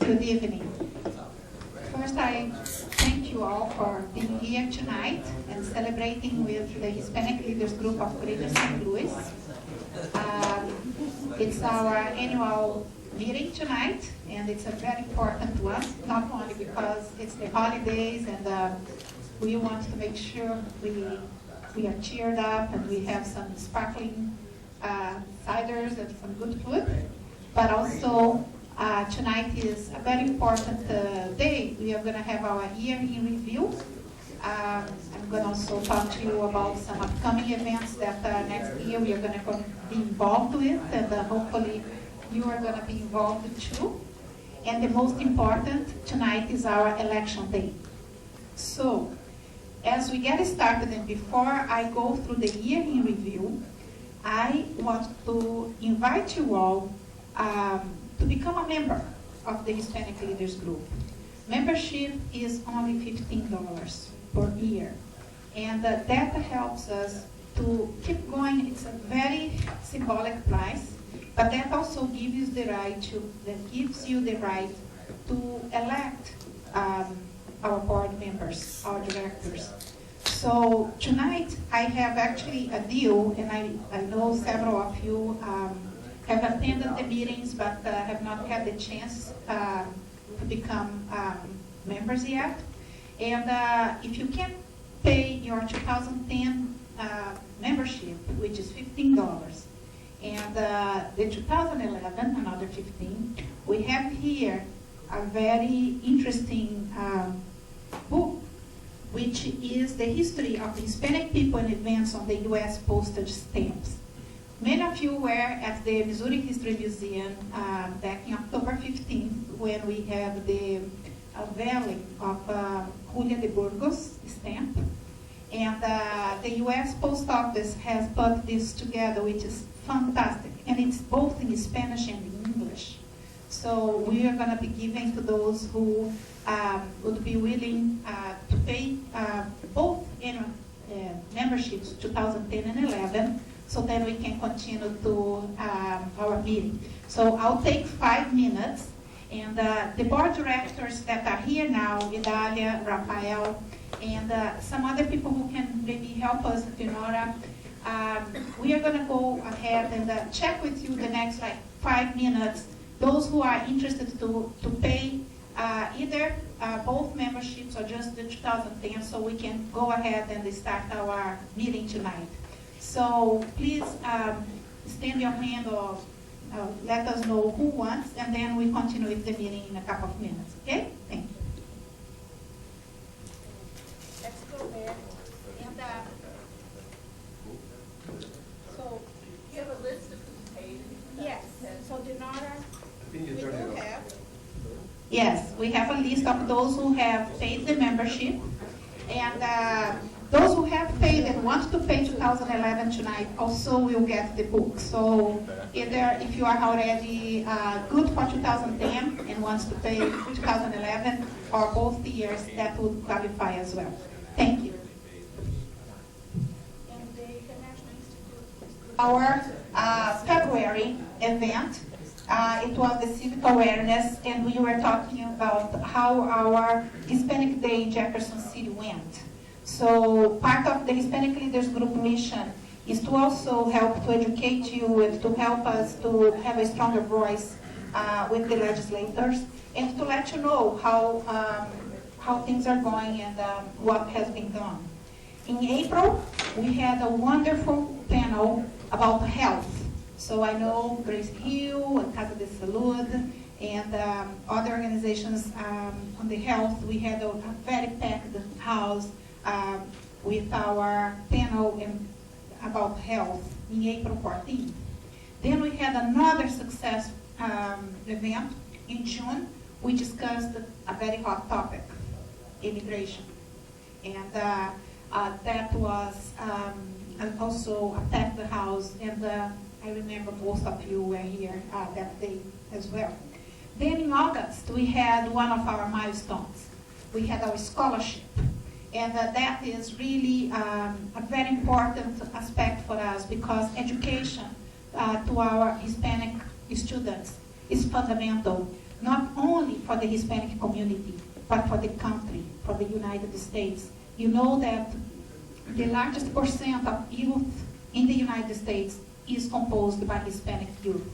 Good evening. First, I thank you all for being here tonight and celebrating with the Hispanic Leaders Group of Greater St. Louis. It's our annual meeting tonight, and it's a very important one, not only because it's the holidays and we want to make sure we are cheered up and we have some sparkling ciders and some good food, but also tonight is a very important day. We are going to have our year in review. I'm going to also talk to you about some upcoming events that next year we are going to be involved with, and hopefully you are going to be involved too. And the most important, tonight is our election day. So, as we get started and before I go through the year in review, I want to invite you all to become a member of the Hispanic Leaders Group. Membership is only $15 per year, and that helps us to keep going. It's a very symbolic price, but that also gives you the right to elect our board members, our directors. So tonight I have actually a deal, and I know several of you have attended the meetings but have not had the chance to become members yet. And if you can pay your 2010 membership, which is $15, and the 2011, another $15, we have here a very interesting book, which is the history of the Hispanic people and events on the U.S. postage stamps. Many of you were at the Missouri History Museum back in October 15th when we have the unveiling of Julia de Burgos stamp. And the U.S. Post Office has put this together, which is fantastic. And it's both in Spanish and in English. So we are going to be giving to those who would be willing to pay both annual memberships, 2010 and 11, so that we can continue to our meeting. So I'll take 5 minutes, and the board directors that are here now, Idalia, Rafael, and some other people who can maybe help us, Dinora, we are going to go ahead and check with you the next 5 minutes. Those who are interested to pay either both memberships or just the 2010, so we can go ahead and start our meeting tonight. So please stand your hand or let us know who wants, and then we continue with the meeting in a couple of minutes. Okay? Thank you. Let's go there. And so you have a list of who's paid? Yes. So Dinara, we do have. Yes, we have a list of those who have paid the membership, and those who have paid and want to pay 2011 tonight also will get the book. So either if you are already good for 2010 and wants to pay 2011, or both years, that would qualify as well. Thank you. And the International Institute. Our February event, it was the civic awareness, and we were talking about how our Hispanic Day in Jefferson City went. So part of the Hispanic Leaders Group mission is to also help to educate you and to help us to have a stronger voice with the legislators, and to let you know how things are going and what has been done. In April, we had a wonderful panel about health. So I know Grace Hill and Casa de Salud and other organizations on the health. We had a very packed house with our panel about health in April 14th. Then we had another success event in June. We discussed a very hot topic, immigration. And that was also a packed house, and I remember most of you were here that day as well. Then in August, we had one of our milestones. We had our scholarship. And that is really a very important aspect for us, because education to our Hispanic students is fundamental not only for the Hispanic community, but for the country, for the United States. You know that the largest percent of youth in the United States is composed by Hispanic youth.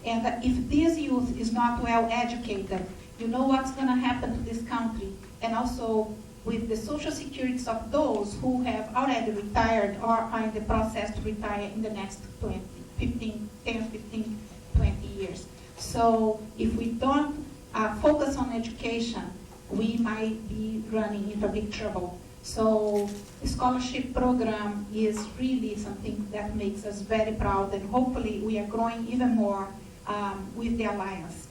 And if this youth is not well educated, you know what's going to happen to this country, and also with the social securities of those who have already retired or are in the process to retire in the next 10, 15, 20 years. So if we don't focus on education, we might be running into big trouble. So the scholarship program is really something that makes us very proud, and hopefully we are growing even more with the Alliance.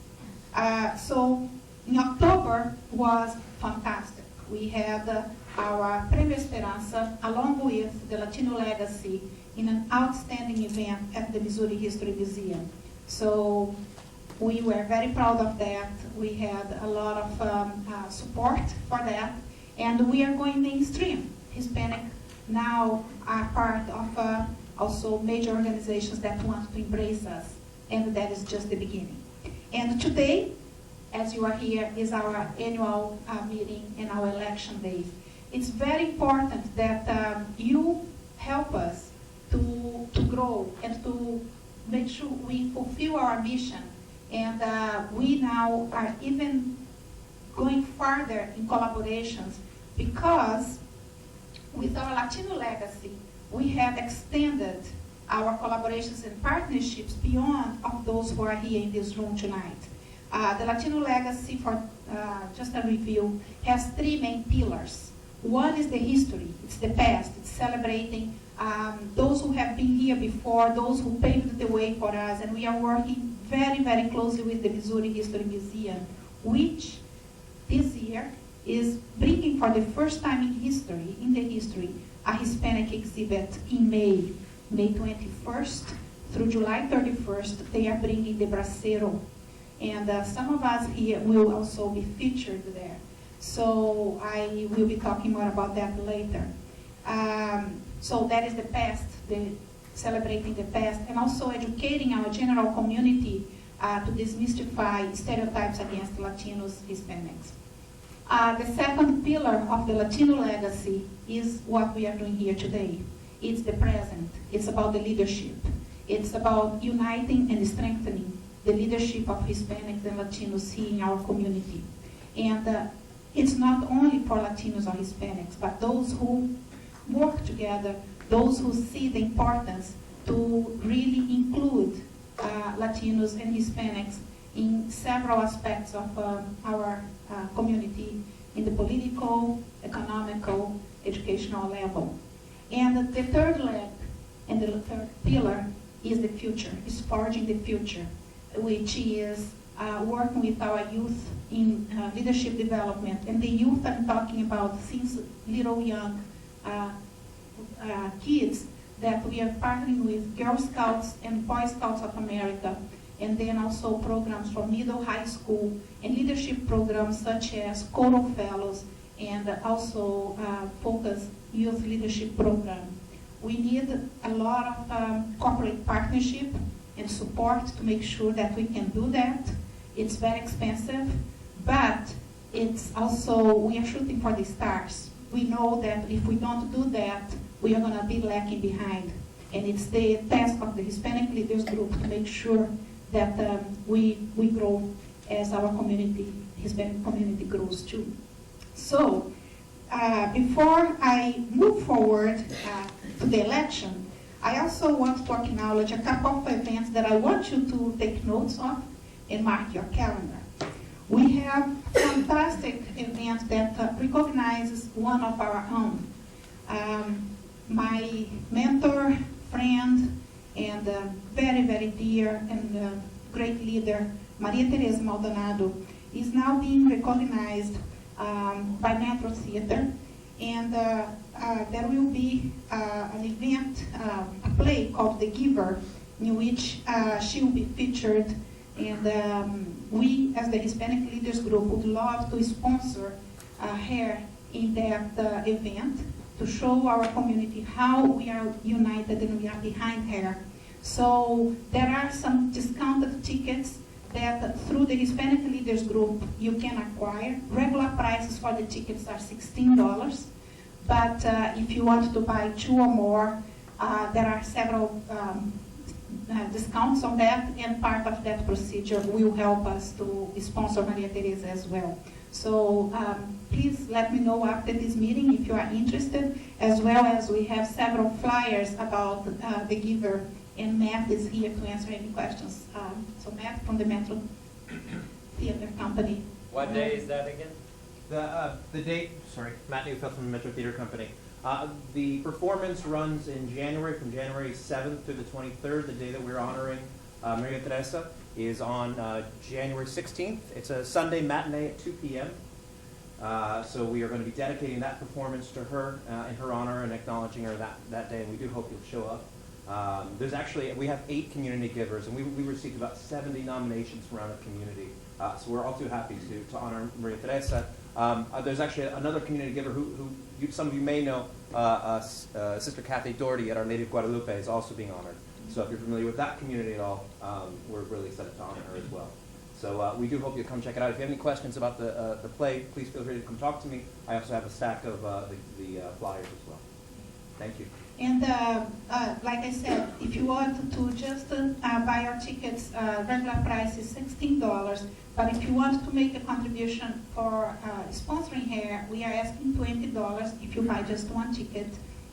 So in October was fantastic. We had our Premio Esperanza along with the Latino Legacy in an outstanding event at the Missouri History Museum. So we were very proud of that. We had a lot of support for that. And we are going mainstream. Hispanic now are part of also major organizations that want to embrace us. And that is just the beginning. And today, as you are here, is our annual meeting and our election days. It's very important that you help us to grow and to make sure we fulfill our mission. And we now are even going further in collaborations, because with our Latino Legacy, we have extended our collaborations and partnerships beyond of those who are here in this room tonight. The Latino Legacy, for just a review, has three main pillars. One is the history, it's the past, it's celebrating those who have been here before, those who paved the way for us, and we are working very, very closely with the Missouri History Museum, which this year is bringing for the first time in history, a Hispanic exhibit in May 21st through July 31st. They are bringing the Bracero. And some of us here will also be featured there. So I will be talking more about that later. So that is the past, celebrating the past, and also educating our general community to demystify stereotypes against Latinos, Hispanics. The second pillar of the Latino Legacy is what we are doing here today. It's the present. It's about the leadership. It's about uniting and strengthening the leadership of Hispanics and Latinos here in our community. And it's not only for Latinos or Hispanics, but those who work together, those who see the importance to really include Latinos and Hispanics in several aspects of our community, in the political, economical, educational level. And the third leg and the third pillar is the future, is forging the future, which is working with our youth in leadership development. And the youth I'm talking about since little young kids, that we are partnering with Girl Scouts and Boy Scouts of America, and then also programs from middle, high school, and leadership programs such as Coro Fellows, and also Focus Youth Leadership Program. We need a lot of corporate partnership and support to make sure that we can do that. It's very expensive, but it's also, we are shooting for the stars. We know that if we don't do that, we are going to be lacking behind. And it's the task of the Hispanic Leaders Group to make sure that we grow as our community, Hispanic community grows too. So, before I move forward to the election, I also want to acknowledge a couple of events that I want you to take notes of and mark your calendar. We have a fantastic event that recognizes one of our own. My mentor, friend, and very, very dear and great leader, Maria Teresa Maldonado, is now being recognized by Metro Theater. And there will be an event, a play called The Giver, in which she will be featured. And we, as the Hispanic Leaders Group, would love to sponsor her in that event to show our community how we are united and we are behind her. So there are some discounted tickets that through the Hispanic Leaders Group, you can acquire. Regular prices for the tickets are $16, but if you want to buy 2 or more, there are several discounts on that, and part of that procedure will help us to sponsor Maria Teresa as well. So please let me know after this meeting if you are interested, as well as we have several flyers about the giver, and Matt is here to answer any questions. So Matt from the Metro Theater Company. What day is that again? The date, Matt Neufeld from the Metro Theater Company. The performance runs in January, from January 7th through the 23rd. The day that we're honoring Maria Teresa is on January 16th. It's a Sunday matinee at 2 p.m. So we are going to be dedicating that performance to her in her honor and acknowledging her that day, and we do hope you'll show up. We have 8 community givers, and we received about 70 nominations from around the community. So we're all too happy to honor Maria Teresa. There's actually another community giver who some of you may know, Sister Kathy Doherty at Our Lady of Guadalupe is also being honored. So if you're familiar with that community at all, we're really excited to honor her as well. So we do hope you'll come check it out. If you have any questions about the play, please feel free to come talk to me. I also have a stack of the flyers as well. Thank you. And like I said, if you want to just buy our tickets, regular price is $16. But if you want to make a contribution for sponsoring her, we are asking $20 if you buy just 1 ticket.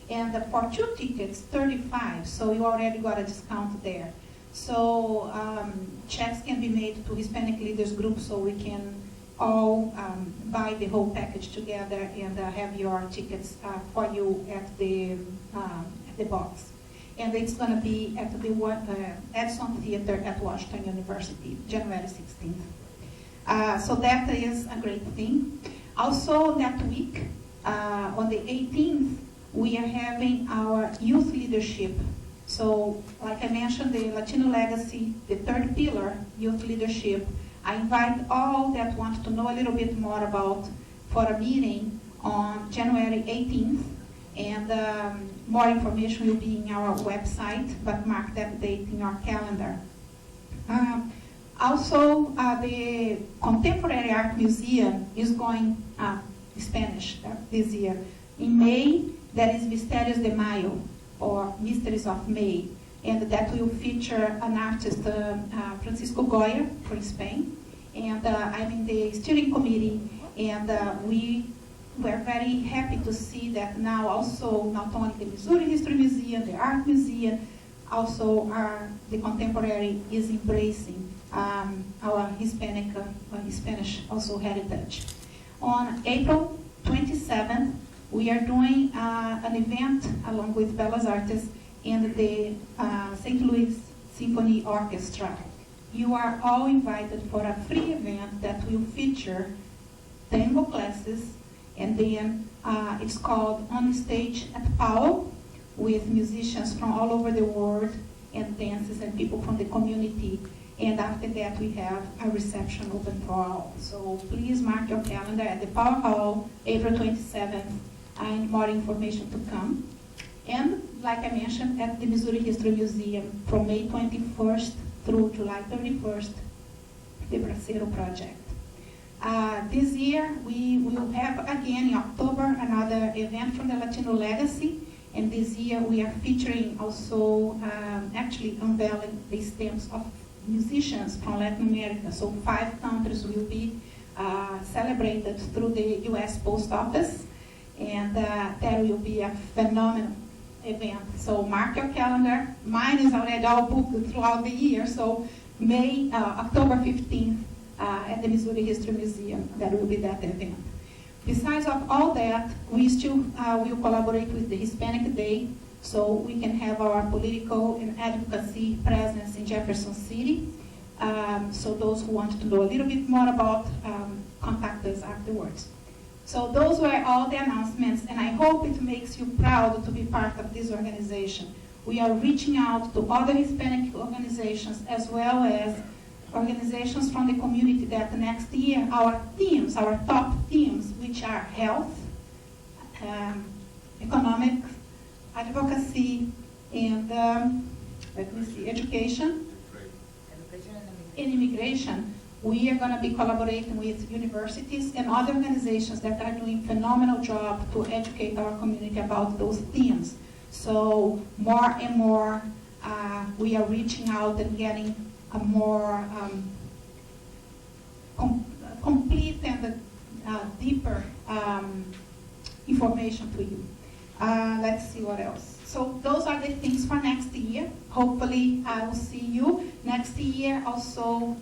And for 2 tickets, $35. So you already got a discount there. So checks can be made to Hispanic Leaders Group so we can all buy the whole package together and have your tickets for you at the box. And it's going to be at the Edison Theater at Washington University, January 16th. So that is a great thing. Also that week, on the 18th, we are having our youth leadership. So like I mentioned, the Latino Legacy, the 3rd pillar, youth leadership. I invite all that want to know a little bit more about for a meeting on January 18th. And more information will be in our website, but mark that date in our calendar. Also, the Contemporary Art Museum is going Spanish this year. In May, there is Misterios de Mayo, or Mysteries of May, and that will feature an artist, Francisco Goya from Spain. And I'm in the steering committee, and we're very happy to see that now also not only the Missouri History Museum, the Art Museum, also the Contemporary is embracing our Spanish also heritage. On April 27th, we are doing an event along with Belas Artes and the St. Louis Symphony Orchestra. You are all invited for a free event that will feature tango classes, and then it's called On Stage at Powell, with musicians from all over the world and dances and people from the community. And after that, we have a reception open for all. So please mark your calendar at the Power Hall, April 27th, and more information to come. And like I mentioned, at the Missouri History Museum from May 21st through July 31st, the Bracero Project. This year, we will have again in October another event from the Latino Legacy. And this year, we are featuring also actually unveiling the stamps of musicians from Latin America. So 5 countries will be celebrated through the U.S. Post Office. And there will be a phenomenal event. So mark your calendar. Mine is already all booked throughout the year. So October 15th at the Missouri History Museum, there will be that event. Besides of all that, we still will collaborate with the Hispanic Day, so we can have our political and advocacy presence in Jefferson City. So those who want to know a little bit more about, contact us afterwards. So those were all the announcements, and I hope it makes you proud to be part of this organization. We are reaching out to other Hispanic organizations as well as organizations from the community that next year our top themes, which are health, economic, advocacy, and education, in immigration, we are going to be collaborating with universities and other organizations that are doing phenomenal job to educate our community about those themes. So more and more, we are reaching out and getting a more complete and deeper information to you. Let's see what else. So those are the things for next year. Hopefully I will see you next year. Also,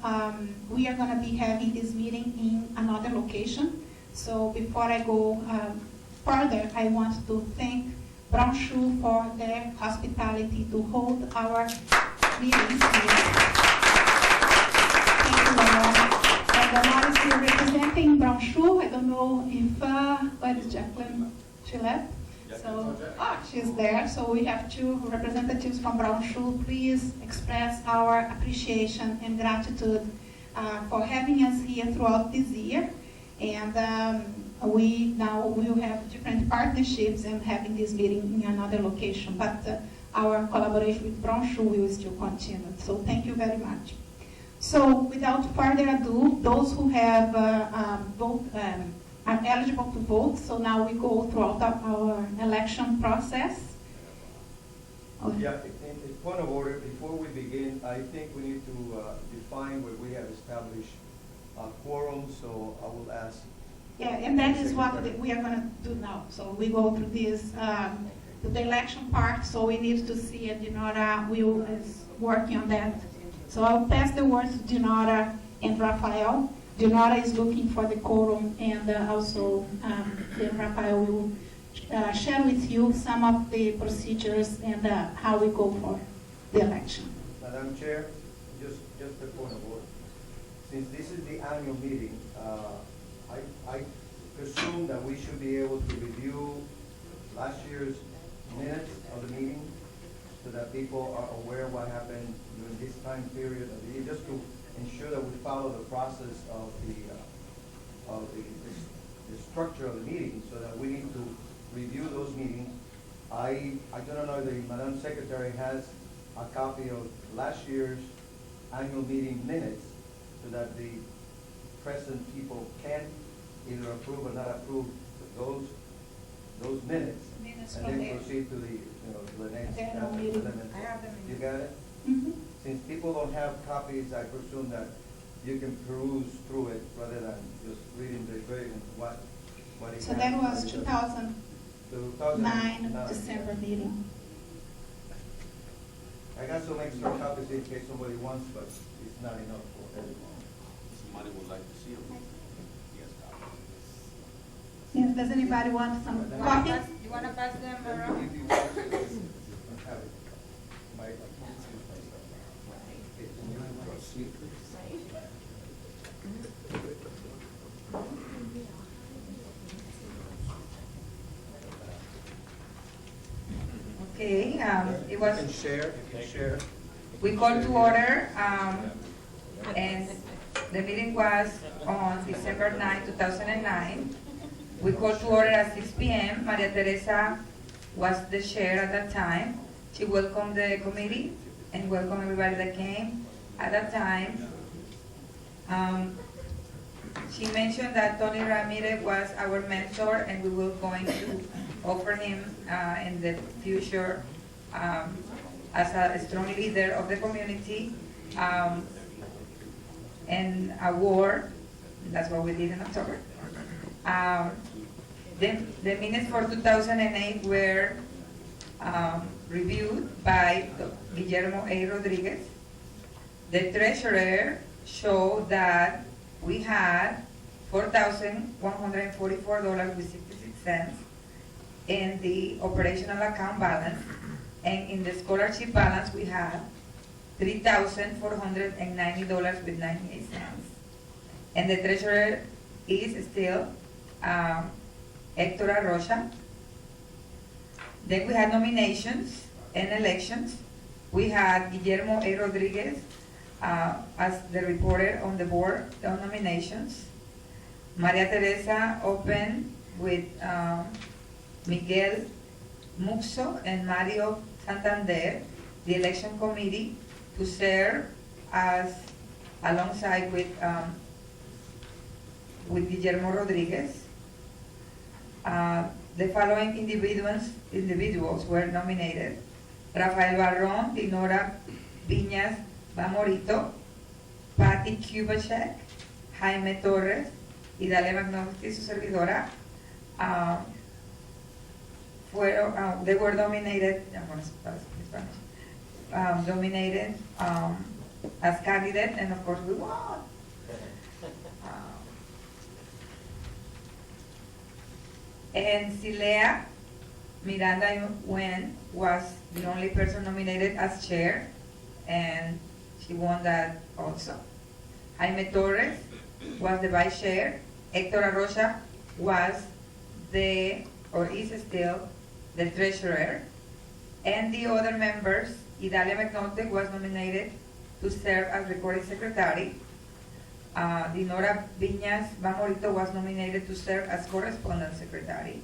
we are going to be having this meeting in another location. So before I go further, I want to thank Brown Shoe for their hospitality to hold our meetings here. Thank you, Laura. And Laura is here representing Brown Shoe. I don't know if, where is Jacqueline? She left? So, she's there. So we have two representatives from Brown Shoe. Please express our appreciation and gratitude for having us here throughout this year. And we now will have different partnerships and having this meeting in another location. But our collaboration with Brown Shoe will still continue. So thank you very much. So without further ado, those who have are eligible to vote. So now we go throughout our election process. Yeah, in point of order, before we begin, I think we need to define what we have established quorum, so I will ask. Yeah, and that is what we are going to do now. So we go through this, the election part, so we need to see, and Dinora is working on that. So I'll pass the word to Dinora and Rafael. Dinora is looking for the quorum, and also then Rafael will share with you some of the procedures and how we go for the election. Madam Chair, just a point of order. Since this is the annual meeting, I presume that we should be able to review last year's minutes of the meeting so that people are aware of what happened during this time period of the year, just to ensure that we follow the process of the structure of the meeting, so that we need to review those meetings. I don't know if the Madam Secretary has a copy of last year's annual meeting minutes, so that the present people can either approve or not approve those minutes, and then proceed to the next element. I have them. You got it? Mm-hmm. Since people don't have copies, I presume that you can peruse through it rather than just reading the version what it So has. that was 2009 December meeting. I got some extra copies in case somebody wants, but it's not enough for everyone. Somebody would like to see them. Yes, Yes, does anybody want some copies? You want to pass them Let me around? give you one, so you have it. Okay, it was, You can share. we called to order, and the meeting was on December 9, 2009. We called to order at 6 p.m. Maria Teresa was the chair at that time. She welcomed the committee and welcomed everybody that came. At that time, she mentioned that Tony Ramirez was our mentor, and we were going to offer him in the future as a strong leader of the community an award. That's what we did in October. The minutes for 2008 were reviewed by Guillermo A. Rodriguez. The treasurer showed that we had $4,144.66 in the operational account balance, and in the scholarship balance we had $3,490.98. And the treasurer is still Hector Arrocha. Then we had nominations and elections. We had Guillermo A. Rodriguez as the reporter on the board on nominations. Maria Teresa opened with Miguel Muxo and Mario Santander, the election committee, to serve as alongside with Guillermo Rodriguez. The following individuals were nominated: Rafael Barron, Dinora Viñas Bamorito, Patty Kubacek, Jaime Torres y Dalia McNulty, su servidora. They were nominated, nominated as candidate, and of course we won. And Silea Miranda Wen was the only person nominated as chair, and she won that also. Jaime Torres was the vice chair. Hector Arrocha was is still the treasurer. And the other members, Idalia McNulty was nominated to serve as recording secretary. Dinora Viñas Bamorito was nominated to serve as correspondence secretary.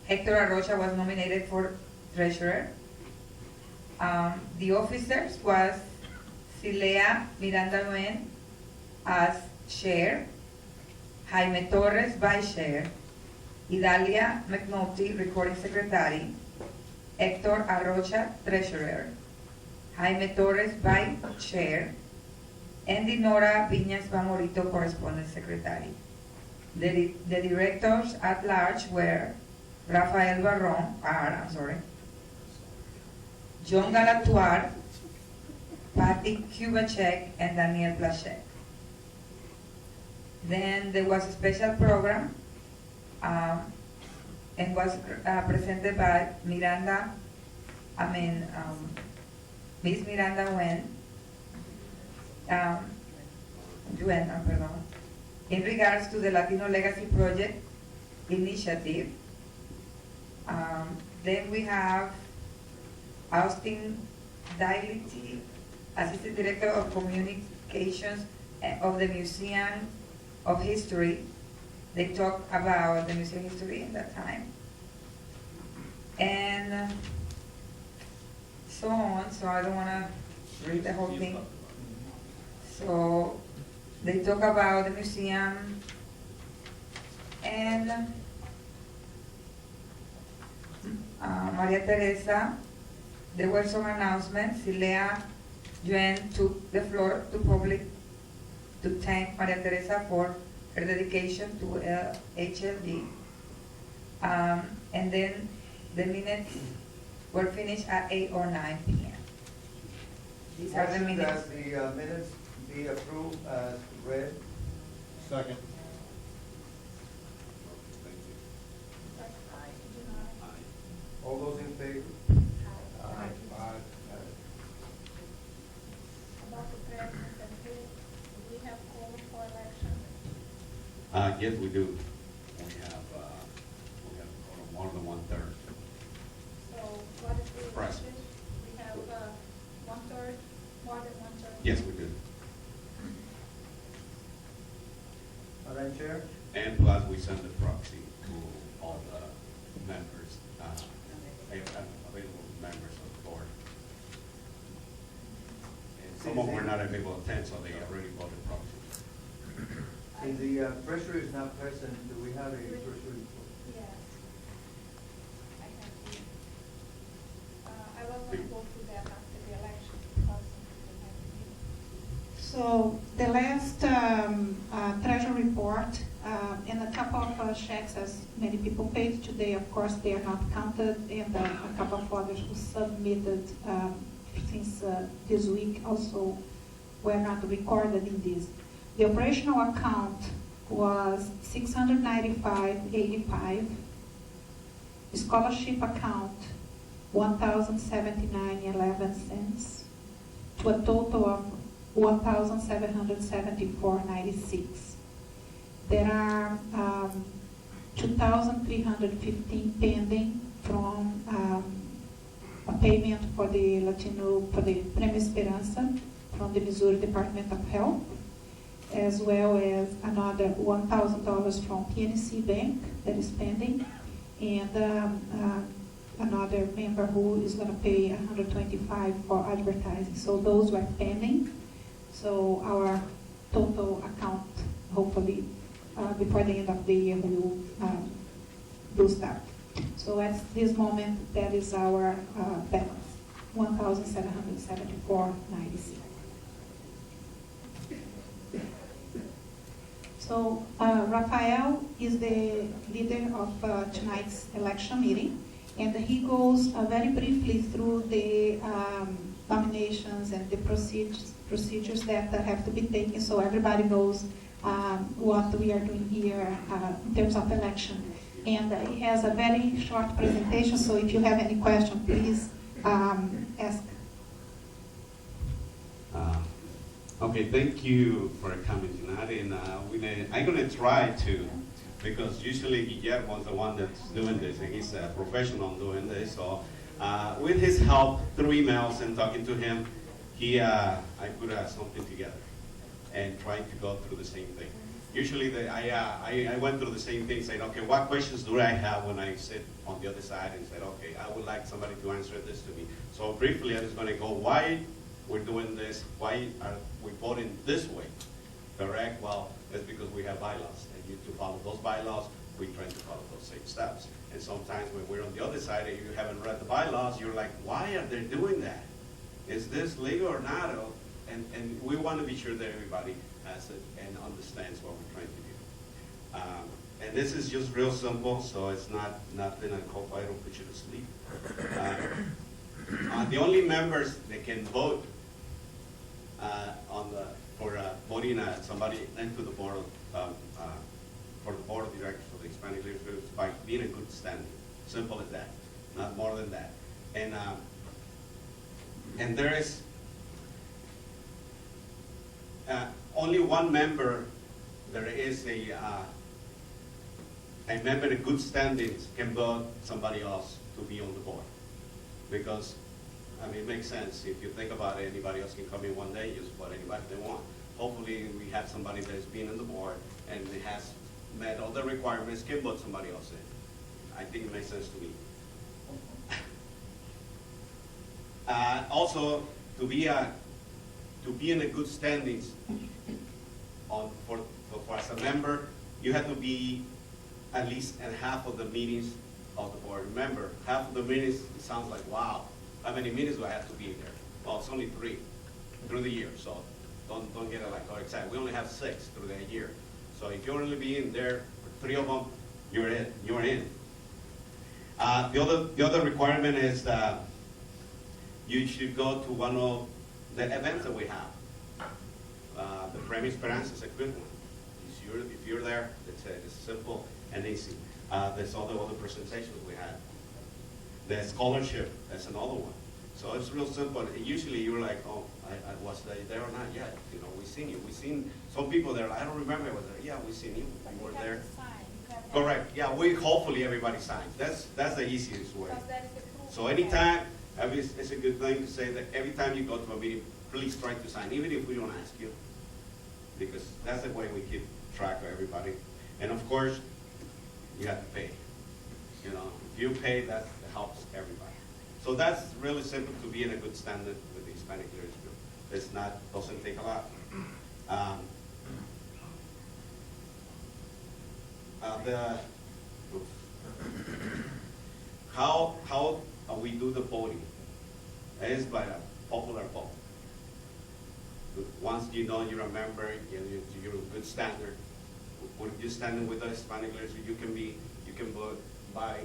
Hector Arrocha was nominated for treasurer. The officers was Silea Miranda Luen as chair, Jaime Torres vice chair, Idalia McNulty recording secretary, Hector Arrocha treasurer, Jaime Torres vice chair, and Dinora Viñas Bamorito correspondence secretary. The directors at large were Rafael Barron, John Galatuar, Patty Kubacek, and Daniel Blachek. Then there was a special program and was presented by Miss Miranda Wen, in regards to the Latino Legacy Project initiative. Then we have Austin Daility, Assistant Director of Communications of the Museum of History. They talked about the museum history at that time. And so on, so I don't want to read the whole thing. So they talk about the museum, and Maria Teresa, there were some announcements. Silea Yuen took the floor to thank Maria Teresa for her dedication to HLG. And then the minutes were finished at 8 or 9 p.m. These are the Motion minutes. that the minutes be approved as read. Second. Thank you. That's aye. Denora. Aye. All those in favor? Aye. Aye. About the president and who, do we have call for election? Yes, we do. We have more than 1/3. So what is the Press. election? We have 1/3, more than 1/3? Yes, we do. Madam Chair? And plus, we send the proxy to all the members, available members of the board. And some of them were not able to attend, so they already voted proxy. Since the treasurer is not present, do we have a treasurer report? Yes. I have the, I was going to go through that after the election because we have the meeting. So the last treasury report and a couple of checks, as many people paid today, of course, they are not counted, and a couple of others who submitted since this week also were not recorded in this. The operational account was $695.85. Scholarship account $1,079.11 to a total of $1,774.96. There are 2,315 pending from a payment for the Prêmio Esperança from the Missouri Department of Health, as well as another $1,000 from PNC Bank that is pending, and another member who is going to pay $125 for advertising. So those were pending. So our hopefully before the end of the year we will start. So at this moment, that is our balance, 1,774.96. So Rafael is the leader of tonight's election meeting, and he goes very briefly through the nominations and the procedures that have to be taken, so everybody knows what we are doing here in terms of election. And he has a very short presentation, so if you have any question, please ask. Okay, thank you for coming tonight, and I'm gonna try to, because usually Guillermo's the one that's doing this, and he's a professional doing this. So, with his help through emails and talking to him, I put something together and tried to go through the same thing. Usually, I went through the same thing, saying, okay, what questions do I have when I sit on the other side, and said, okay, I would like somebody to answer this to me. So briefly, I'm just gonna go, why we're doing this, why are we voting this way, correct? Well, it's because we have bylaws, and you to follow those bylaws, we try to follow those same steps. And sometimes when we're on the other side and you haven't read the bylaws, you're like, why are they doing that? Is this legal or not? And we want to be sure that everybody has it and understands what we're trying to do. And this is just real simple, so it's nothing I hope I don't put you to sleep. The only members that can vote for voting somebody into the board for the board of directors of the Hispanic Leadership Group by being in good standing. Simple as that, not more than that. And there is only one member. There is a member in good standings can vote somebody else to be on the board, because I mean, it makes sense. If you think about it, anybody else can come in one day, just vote anybody they want. Hopefully, we have somebody that's been on the board and has met all the requirements, can vote somebody else in. I think it makes sense to me. Also, to be in a good standings for as a member, you have to be at least at half of the meetings of the board. Remember, half of the meetings, it sounds like, wow, how many meetings do I have to be there? Well, it's only 3 through the year, so don't get it like all excited. We only have 6 through the year. So if you're only being there for 3 of them, you're in. You're in. The other requirement is that you should go to one of the events that we have. The Premio Esperanza is a good one. If you're there, it's simple and easy. There's all the other presentations we had. The scholarship, that's another one. So it's real simple. And usually you're like, oh, I was there or not yet. You know, we've seen you. We've seen some people there. I don't remember I was there. Yeah, we've seen you. You were there. Correct. Yeah, hopefully everybody signs. That's the easiest way. So anytime, it's a good thing to say that every time you go to a meeting, please try to sign, even if we don't ask you, because that's the way we keep track of everybody. And of course, you have to pay. You know, if you pay, that helps everybody. So that's really simple to be in a good standard with the Hispanic Leadership Group. Doesn't take a lot. How we do the voting is by a popular vote. Once you know you're a member, you're a good standard. When you're standing with the Hispanic Leadership, you can vote by,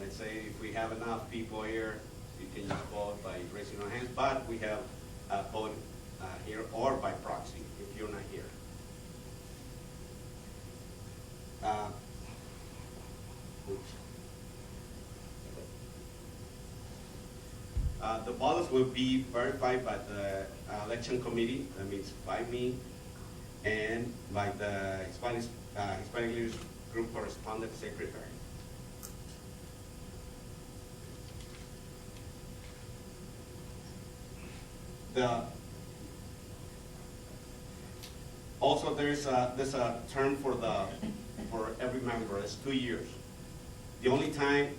let's say if we have enough people here, you can just vote by raising your hands, but we have a vote here or by proxy if you're not here. The ballots will be verified by the election committee, that means by me, and by the Hispanic Leadership Group Correspondent Secretary. Also, there's a term for every member. It's 2 years. The only time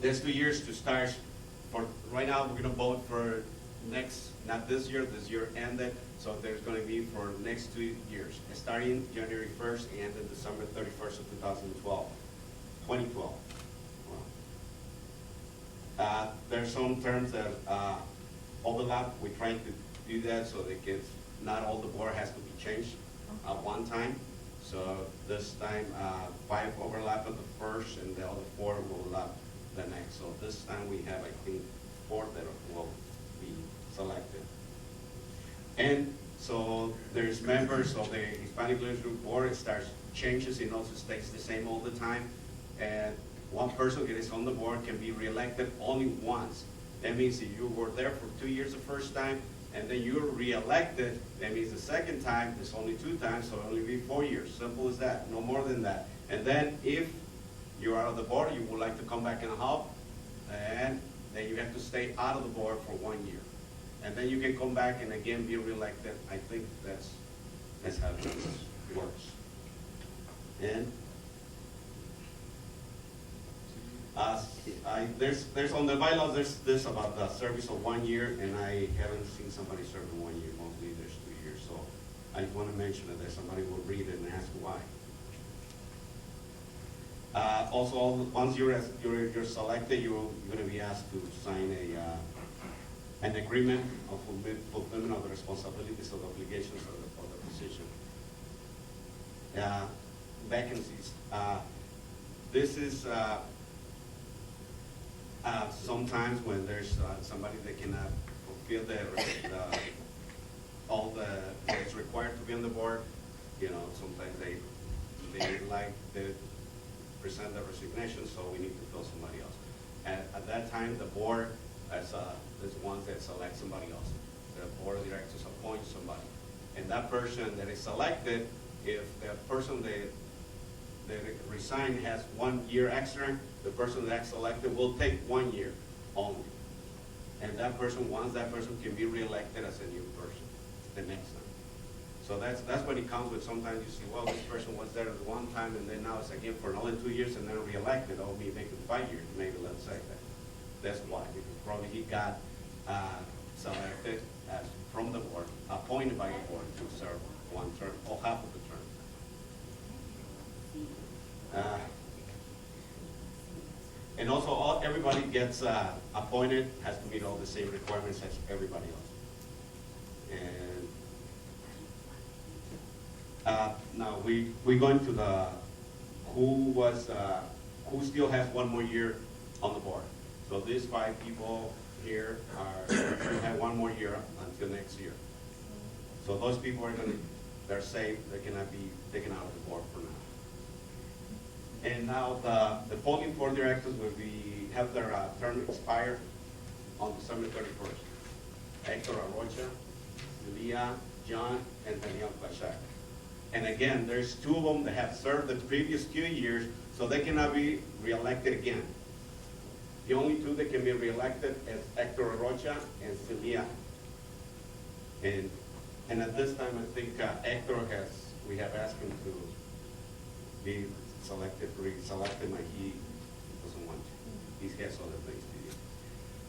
there's 2 years to start. For right now, we're going to vote for next, not this year ended, so there's gonna be for next 2 years, starting January 1st and ending December 31st of 2012. There's some terms that overlap. We try to do that so that kids, not all the board has to be changed at one time. So this time, 5 overlap at the first and the other 4 will overlap the next. So this time we have, I think, 4 that will be selected. And so there's members of the Hispanic Leadership Board. It starts changes. It also stays the same all the time. And one person that is on the board can be reelected only once. That means if you were there for 2 years the first time, and then you're reelected, that means the second time is only 2 times, so it'll only be 4 years. Simple as that, no more than that. And then if you're out of the board, you would like to come back and help, and then you have to stay out of the board for 1 year. And then you can come back and again be reelected. I think that's how this works. And there's on the bylaws, there's this about the service of 1 year, and I haven't seen somebody serve in 1 year. Mostly there's 2 years. So I just want to mention that somebody will read it and ask why. Also, once you're selected, you're going to be asked to sign an agreement of fulfillment of the responsibilities of the obligations of the position. Vacancies. This is sometimes when there's somebody that cannot fulfill all that's required to be on the board. You know, sometimes they like to present the resignation, so we need to fill somebody else. And at that time, the board is the ones that select somebody else. The board of directors appoints somebody, and that person that is selected, if the person that resigned has 1 year extra, the person that's selected will take 1 year only. And that person, once that person can be reelected as a new person the next time. So that's what it comes with. Sometimes you see, well, this person was there at one time and then now it's again for another 2 years and then reelected. Oh, maybe make it 5 years, maybe let's say that. That's why, because probably he got selected from the board, appointed by the board to serve 1 term or half of the term. And also, everybody gets appointed, has to meet all the same requirements as everybody else. And now we go into the who still has 1 more year on the board. So these 5 people here still have 1 more year until next year. So those people they're safe. They cannot be taken out of the board for now. And now the following 4 directors will have their term expire on December 31st. Hector Arrocha, Leah, John, and Daniel Plachak. And again, there's 2 of them that have served the previous 2 years, so they cannot be reelected again. The only 2 that can be reelected is Hector Arrocha and Celia. And at this time, I think Hector we have asked him to be reselected, but he doesn't want to. He has other things to do.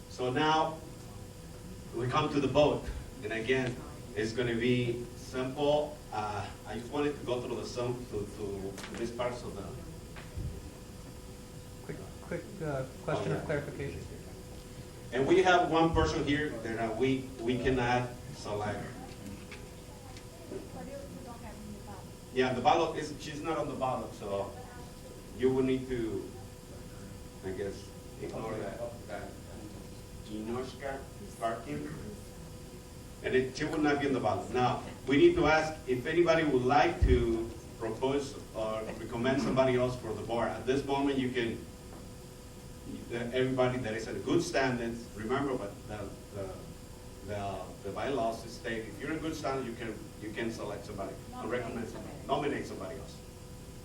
So now we come to the vote, and again, it's going to be simple. I just wanted to go through to this part of the. Quick question of clarification. And we have 1 person here that we cannot select. But you don't have in the ballot. Yeah, the ballot she's not on the ballot, so you will need to, I guess, ignore that. Ginoshka Parkin. And she will not be on the ballot. Now, we need to ask if anybody would like to propose or recommend somebody else for the board. At this moment, you can, everybody that is at good standards, remember, but the bylaws state if you're in good standards, you can select somebody, or recommend somebody, nominate somebody else.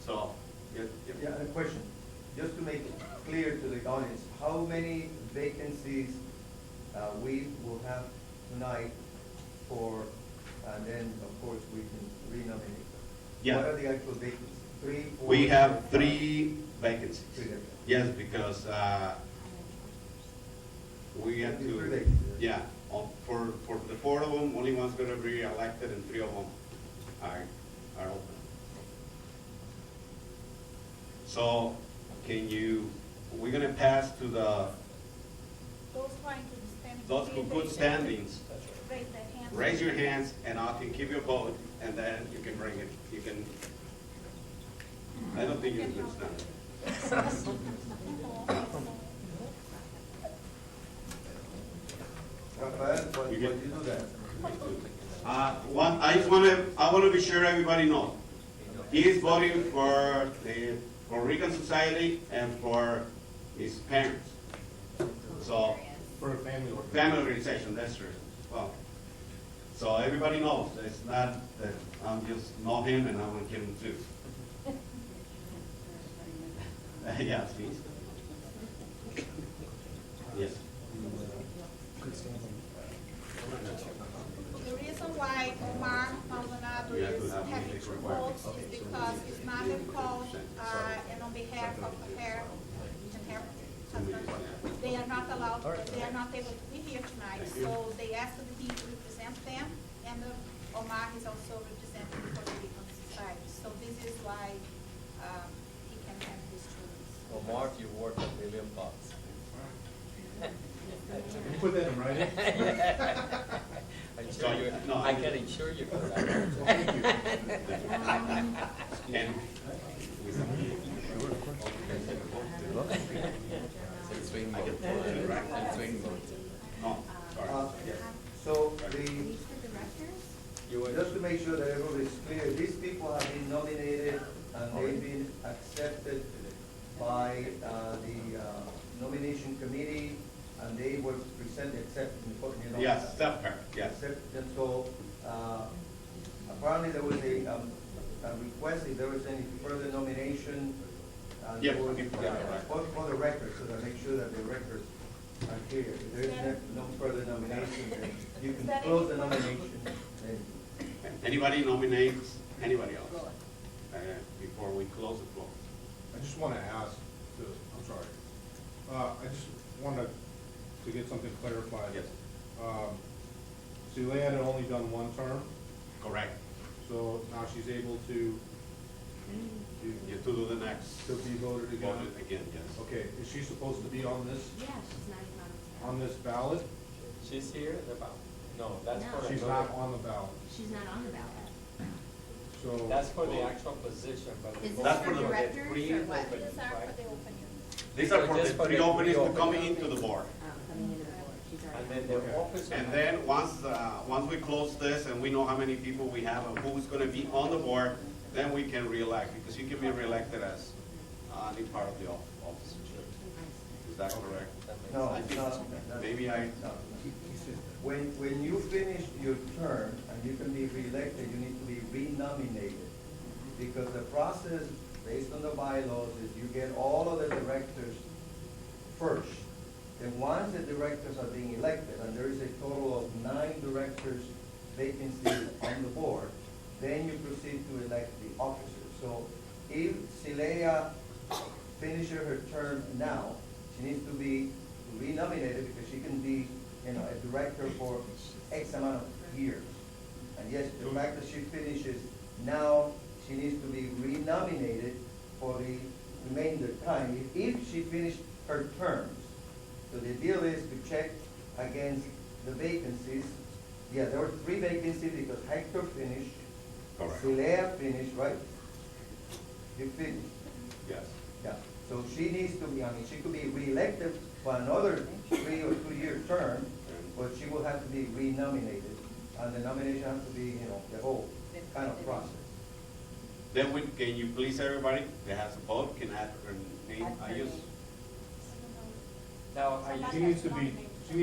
So, Yeah, a question, just to make it clear to the audience, how many vacancies we will have tonight for, and then, of course, we can renominate them. Yeah. What are the actual vacancies? 3, 4? we have 5? 3 vacancies. 3 vacancies. Yes, because we have 3 to, vacancies. yeah, For the 4 of them, only one's gonna be elected and 3 of them are open. So, we're gonna pass to Those trying to stand. those who good standings. Raise their hands. Raise your hands and I can give you a vote and then you can bring it, I don't think you can stand. Rafael, why do you do that? I want to be sure everybody knows. He is voting for the Rican Society and for his parents. So, For a family family organization, that's true. Well, so everybody knows, it's not that I'm just know him and I want to give him too. Yes, please. Yes. The reason why Omar Maldonado You have to is have having music 2 required. votes is because his mother called, and on behalf of her and her husband, they are not allowed, they are not able to be here tonight, so they asked me to represent them, and Omar is also representing the Puerto Rican Society, so this is why he can have these 2 votes. Well, Mark, you worth $1 million. You put that in writing? I'm sure you, No, I can assure you for that. Thank you. And It's swing vote. It's swing vote. oh, sorry. Yes. So You were- just to make sure that everybody's clear, these people have been nominated and they've been accepted by the nomination committee, and they were presented, accepted, you know. Yes, that's her, yes. And so, apparently there was a request, if there was any further nomination. Yes, there was, yeah, right. for the record, so that make sure that the records are clear. If there is no further nomination, then you can close the nomination. Anybody nominates anybody else before we close the floor? I just want to ask, I'm sorry. I just wanted to get something clarified. Yes. Celia had only done 1 term, Correct. so now she's able to You to do the next. to be voted again. Voted again, yes. Okay, is she supposed to be on this, Yeah, she's not even on this ballot? She's here in the ballot. No, that's for She's another. not on the ballot, She's not on the ballot. so. That's for the actual position, but. Is the this That's for for the directors three or what? openings, These are for right? the openings. These are for the Just for 3 the openings to three come openings. into the board. Coming into the board, she's And already. then the office. And then once we close this and we know how many people we have and who's gonna be on the board, then we can reelect, because you can be reelected as any part of the office. Is that correct? No, it's not. Maybe No. When you finish your term and you can be reelected, you need to be renominated. Because the process, based on the bylaws, is you get all of the directors first. Then once the directors are being elected, and there is a total of 9 directors vacancies on the board, then you proceed to elect the officers. So if Celaya finishes her term now, she needs to be renominated because she can be, a director for X amount of years. And yes, the fact that she finishes now, she needs to be renominated for the remainder time, if she finished her terms. So the deal is to check against the vacancies. Yeah, there were 3 vacancies because Hector finished, Correct. Celaya finished, right? You finished. Yes. Yeah, so she needs to be, she could be reelected for another 3 or 2-year term, but she will have to be renominated, and the nomination has to be, the whole kind of process. Then can you please, everybody that has a vote, can add her name? I use. Now, are you? She needs to be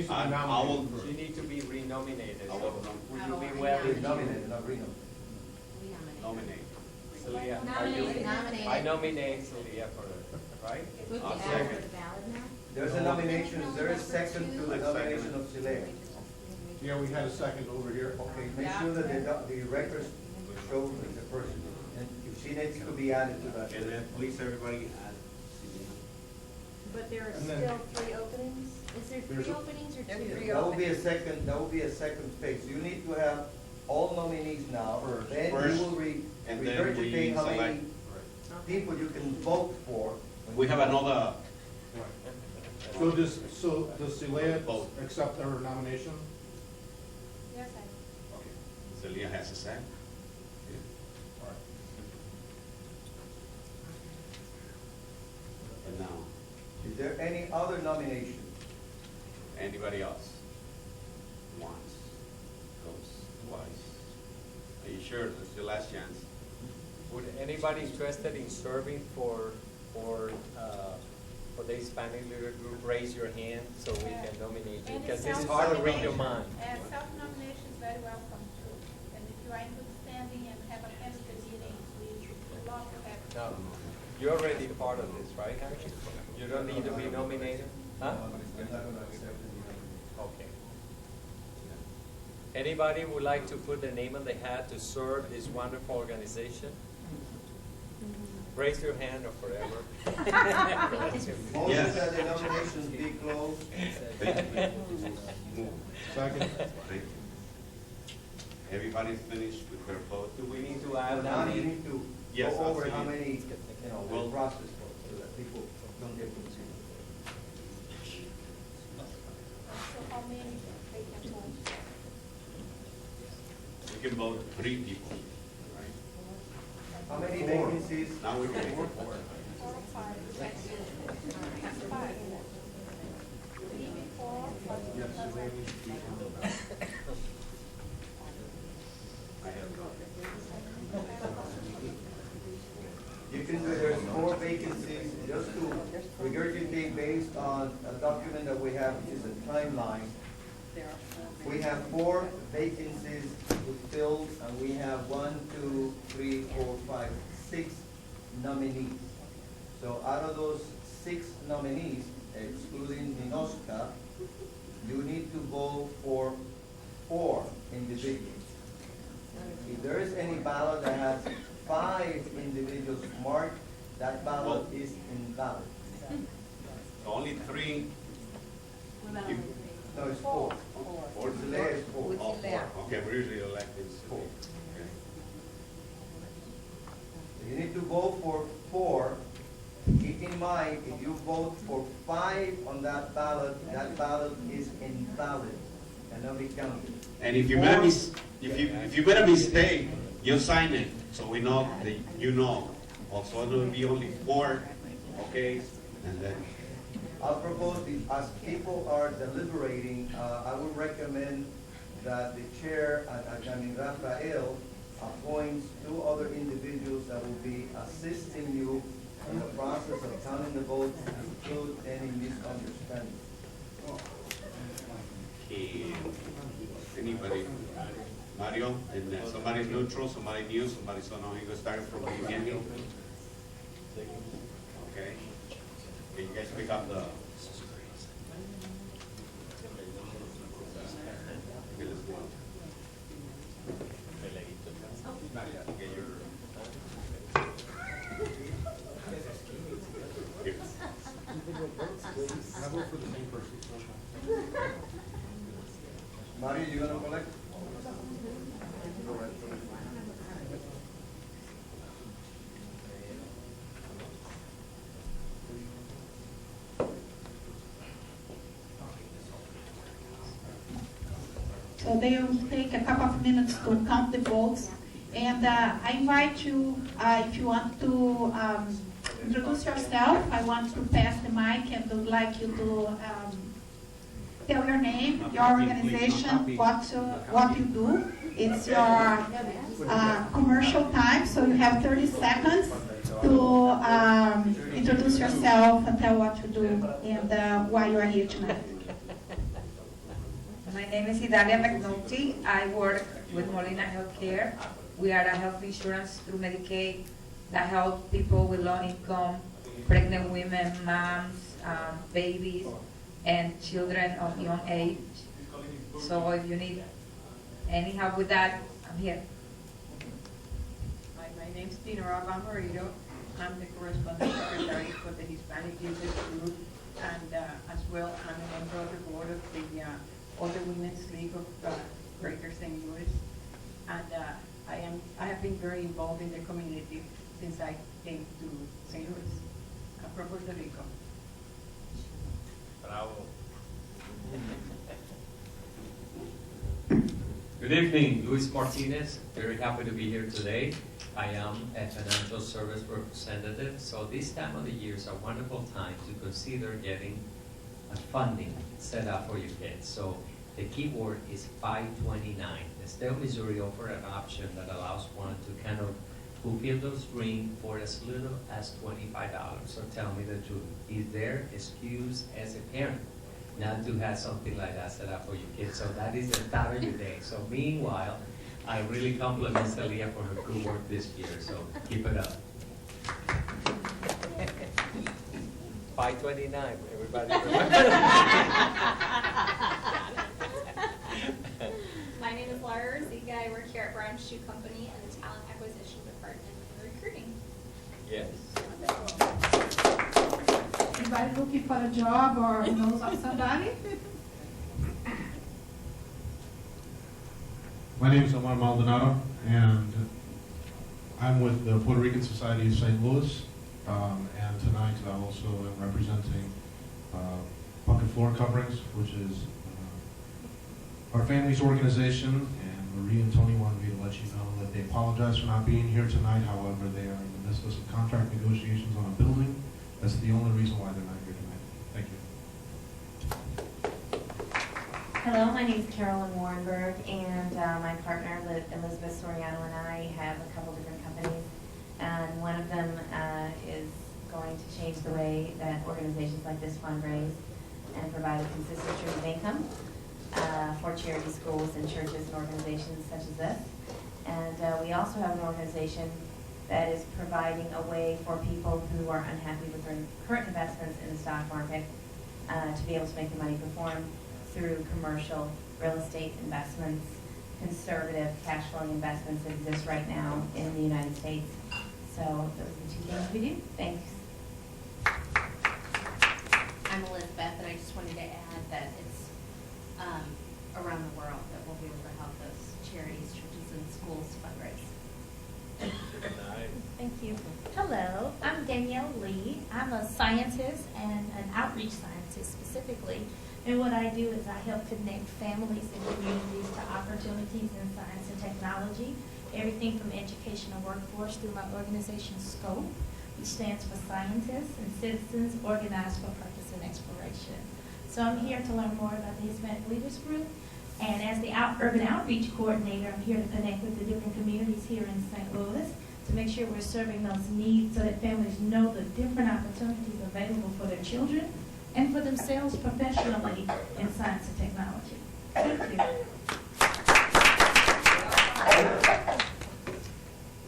I will- nominated She first. needs to be renominated. I will So would you Oh, be willing to Renominated, not renominated. We nominate. Nominate. Celia, are Nominate, you? nominate. I nominate Celia for it, right? We have I'll to add second. her to the ballot now? There's a nomination, is there a second to the I second nomination it. of Celaya? Yeah, we had a second over here. Okay, make sure that the records show the person, and if she needs to be added to that. And then please, everybody add. But there are And then- still 3 openings? Is there There's three a- openings or There's two? three. That will be a second phase. You need to have all nominees now. First. Then First, you will and then we regurgitate how many select. people you can vote for. We have another, Right. So does Celia Vote. accept her nomination? Yes, I. Okay, Celia has a second. all right. And now, Is there any other nomination? anybody else? Once, twice. Are you sure? That's the last chance. Would anybody interested in serving for the Hispanic leader group, raise your hand so we can nominate you? And Because it's it's hard to read your self-nomination. mind. Self-nomination is very welcome too. And if you are in good standing and have attended the meetings, we would love to have you. No, you're already part of this, right? You don't need to be nominated? Huh? Okay. Anybody would like to put their name on the hat to serve this wonderful organization? Raise your hand or forever. Motion Yes. that the nominations be closed. Second. Thank you. Everybody's finished with their vote. Do we need to So add now you any? need to Yes, go over I'll how see. many, Well- the process for, so that people don't get confused. So how many they can vote? We can vote 3 people, right? How many Four. vacancies? Now we can make it 4. 4 or 5? That's 5. 3 before, 5 Yes, after. Celia needs to be on. I have not. You can, there's 4 vacancies, just to regurgitate based on a document that we have, which is a timeline. We have 4 vacancies to fill, and we have 1, 2, 3, 4, 5, 6 nominees. So out of those 6 nominees, excluding Minoska, you need to vote for 4 individuals. If there is any ballot that has 5 individuals marked, that ballot is invalid. So only 3. What about You- only three? No, it's 4. For Zelaya, it's 4. With Oh, Celia. 4. Okay, we're usually elected 4. Okay. You need to vote for 4. Keep in mind, if you vote for 5 on that ballot is invalid and not be counted. And if you made a if you made a mistake, you sign it, so we know that you know. Also, it will be only 4, okay? And then, I'll propose, as people are deliberating, I would recommend that the chair, Rafael, appoints 2 other individuals that will be assisting you in the process of counting the votes and exclude any misunderstanding. anybody, Mario, and somebody neutral, somebody new, somebody so now you go start from the beginning. Okay. Can you guys pick up the? Okay, let's go on. Okay, you're. Here. Can I vote for the same person? Mario, you gonna collect? So they will take a couple of minutes to count the votes. And I invite you, if you want to introduce yourself, I want to pass the mic and would like you to tell your name, your organization, what you do. It's your commercial time, so you have 30 seconds to introduce yourself and tell what you do and why you are here tonight. My name is Idalia McNulty. I work with Molina Healthcare. We are a health insurance through Medicaid that help people with low income, pregnant women, moms, babies, and children of young age. So if you need any help with that, I'm here. My name's Dina Rabanmarito. I'm the correspondent secretary for the Hispanic Users Group and as well, I'm a member of the board of the Other Women's League of Greater St. Louis, and I have been very involved in the community since I came to St. Louis, from Puerto Rico. Bravo. Good evening, Luis Martinez. Very happy to be here today. I am a financial service representative, so this time of the year is a wonderful time to consider getting a funding set up for your kids. So the key word is 529. The state of Missouri offered an option that allows one to kind of fulfill those dreams for as little as $25. So tell me the truth, is there excuse as a parent not to have something like that set up for your kids? So that is the start of your day. So meanwhile, I really compliment Celia for her good work this year, so keep it up. 529, everybody. My name is Laura Ziga. I work here at Brown Shoe Company in the Talent Acquisition Department and Recruiting. Yes. Anybody looking for a job or knows of somebody? My name is Omar Maldonado, and I'm with the Puerto Rican Society of St. Louis, and tonight I also am representing Bucket Floor Coverings, which is our family's organization, and Marie and Tony wanted me to let you know that they apologize for not being here tonight. However, they are in the midst of some contract negotiations on a building. That's the only reason why they're not here tonight. Thank you. Hello, my name is Carolyn Warrenberg, and my partner Elizabeth Soriano and I have a couple different companies, and one of them is going to change the way that organizations like this fundraise and provide a consistent stream of income for charity schools and churches and organizations such as this. And we also have an organization that is providing a way for people who are unhappy with their current investments in the stock market to be able to make the money perform through commercial real estate investments, conservative cash flowing investments that exist right now in the United States. So those are the two things we do. Thanks. I'm Elizabeth, and I just wanted to add that it's around the world that we'll be able to help those charities, churches, and schools fundraise. Thank you. Hello, I'm Danielle Lee. I'm a scientist and an outreach scientist specifically. And what I do is I help connect families and communities to opportunities in science and technology, everything from education and workforce through my organization SCOPE, which stands for Scientists and Citizens Organized for Purpose and Exploration. So I'm here to learn more about the Hispanic Leaders Group, and as the urban outreach coordinator, I'm here to connect with the different communities here in St. Louis to make sure we're serving those needs so that families know the different opportunities available for their children and for themselves professionally in science and technology. Thank you.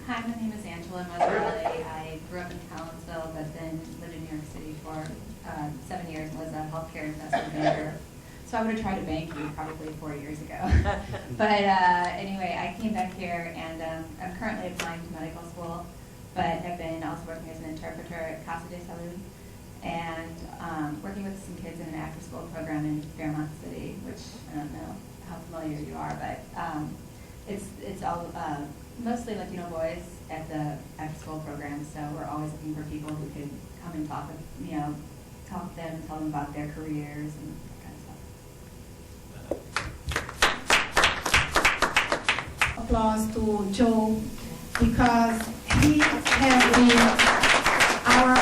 Hi, my name is Angela Mazzarelli. I grew up in Collinsville, but then lived in New York City for 7 years and was a healthcare investment banker. So I would have tried to bank you probably 4 years ago. But anyway, I came back here, and I'm currently applying to medical school, but have been also working as an interpreter at Casa de Salud, and working with some kids in an after-school program in Fairmont City, which I don't know how familiar you are, but it's all mostly Latino boys at the after-school program. So we're always looking for people who could come and talk to them and tell them about their careers and that kind of stuff. Applause to Joe, because he has been our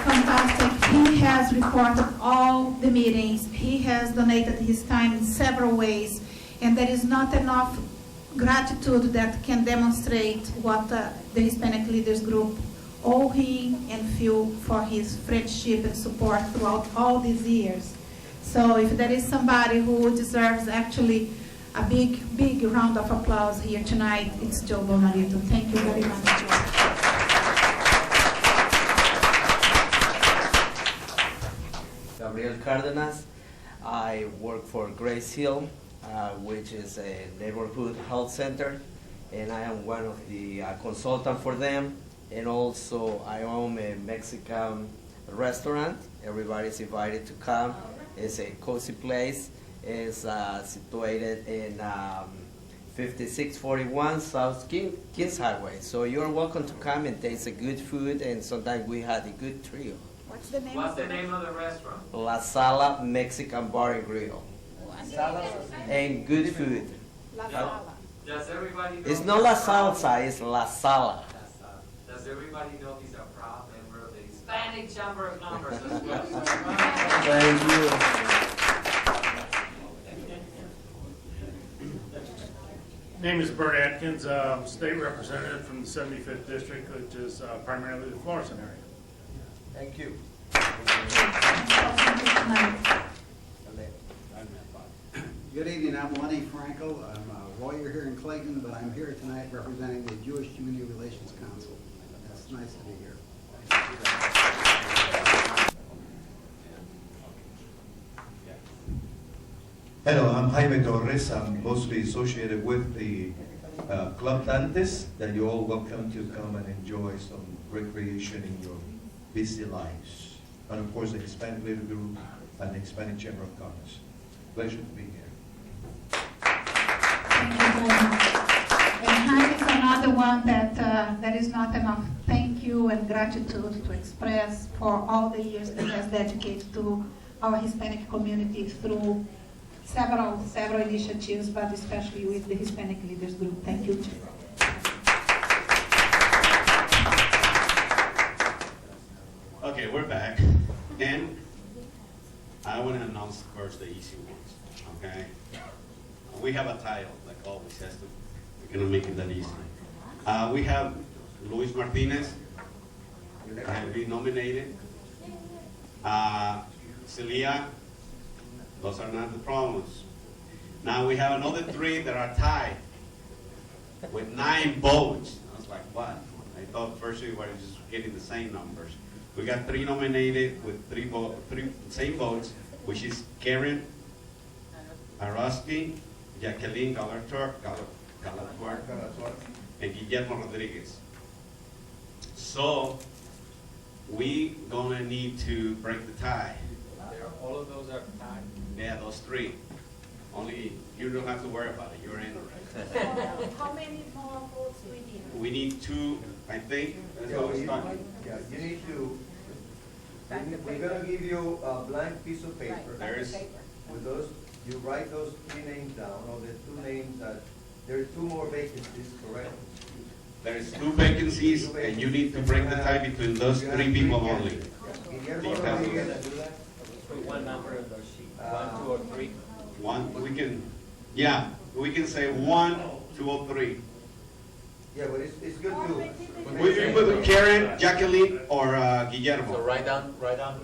fantastic. He has recorded all the meetings. He has donated his time in several ways, and there is not enough gratitude that can demonstrate what the Hispanic Leaders Group owe him and feel for his friendship and support throughout all these years. So if there is somebody who deserves actually a big, big round of applause here tonight, it's Joe Bonarito. Thank you very much. Gabriel Cardenas. I work for Grace Hill, which is a neighborhood health center, and I am one of the consultants for them. And also I own a Mexican restaurant Everybody's invited to come. It's a cozy place. It's situated in 5641 South Kings Highway. So you're welcome to come and taste the good food, and sometimes we had a good trio. What's the name? What's the name of the restaurant? La Sala Mexican Bar and Grill. And good food. La Sala. Does everybody know? It's not La Salsa, it's La Sala. Does everybody know he's a proud member of the Hispanic Chamber of Commerce as well? Thank you. Name is Bert Atkins, state representative from the 75th district, which is primarily the Florissant area. Thank you. Good evening, I'm Lenny Franco. I'm a lawyer here in Clayton, but I'm here tonight representing the Jewish Community Relations Council. It's nice to be here. Hello, I'm Jaime Torres. I'm mostly associated with the Club Dantes, that you're all welcome to come and enjoy some recreation in your busy lives. And of course, the Hispanic Leader Group and the Hispanic Chamber of Commerce. Pleasure to be here. Thank you very much. And Jaime is another one that there is not enough thank you and gratitude to express for all the years that he has dedicated to our Hispanic community through several initiatives, but especially with the Hispanic Leaders Group. Thank you, Jim. Okay, we're back. And I want to announce first the easy ones, okay? We have a title, like always has to. We're going to make it that easy. We have Luis Martinez, have been nominated. Celia, those are not the problems. Now we have another three that are tied with 9 votes. I was like, what? I thought first we were just getting the same numbers. We got 3 nominated with 3 same votes, which is Karen Arosky, Jacqueline Galatuar, and Guillermo Rodriguez. So we gonna need to break the tie. All of those are tied. Yeah, those 3. Only you don't have to worry about it. You're in. How many more votes do we need? We need 2, I think. That's what we're talking. Yeah, you need to, we're gonna give you a blank piece of paper. There's, With those, you write those 3 names down, or the 2 names that, there are 2 more vacancies, correct? there's 2 vacancies, and you need to break the tie between those 3 people only. Guillermo Rodriguez, Put one number in the sheet, 1, 2, or 3. 1, we can, yeah, we can say 1, 2, or 3. yeah, but it's good to. We put Karen, Jacqueline, or Guillermo. So write down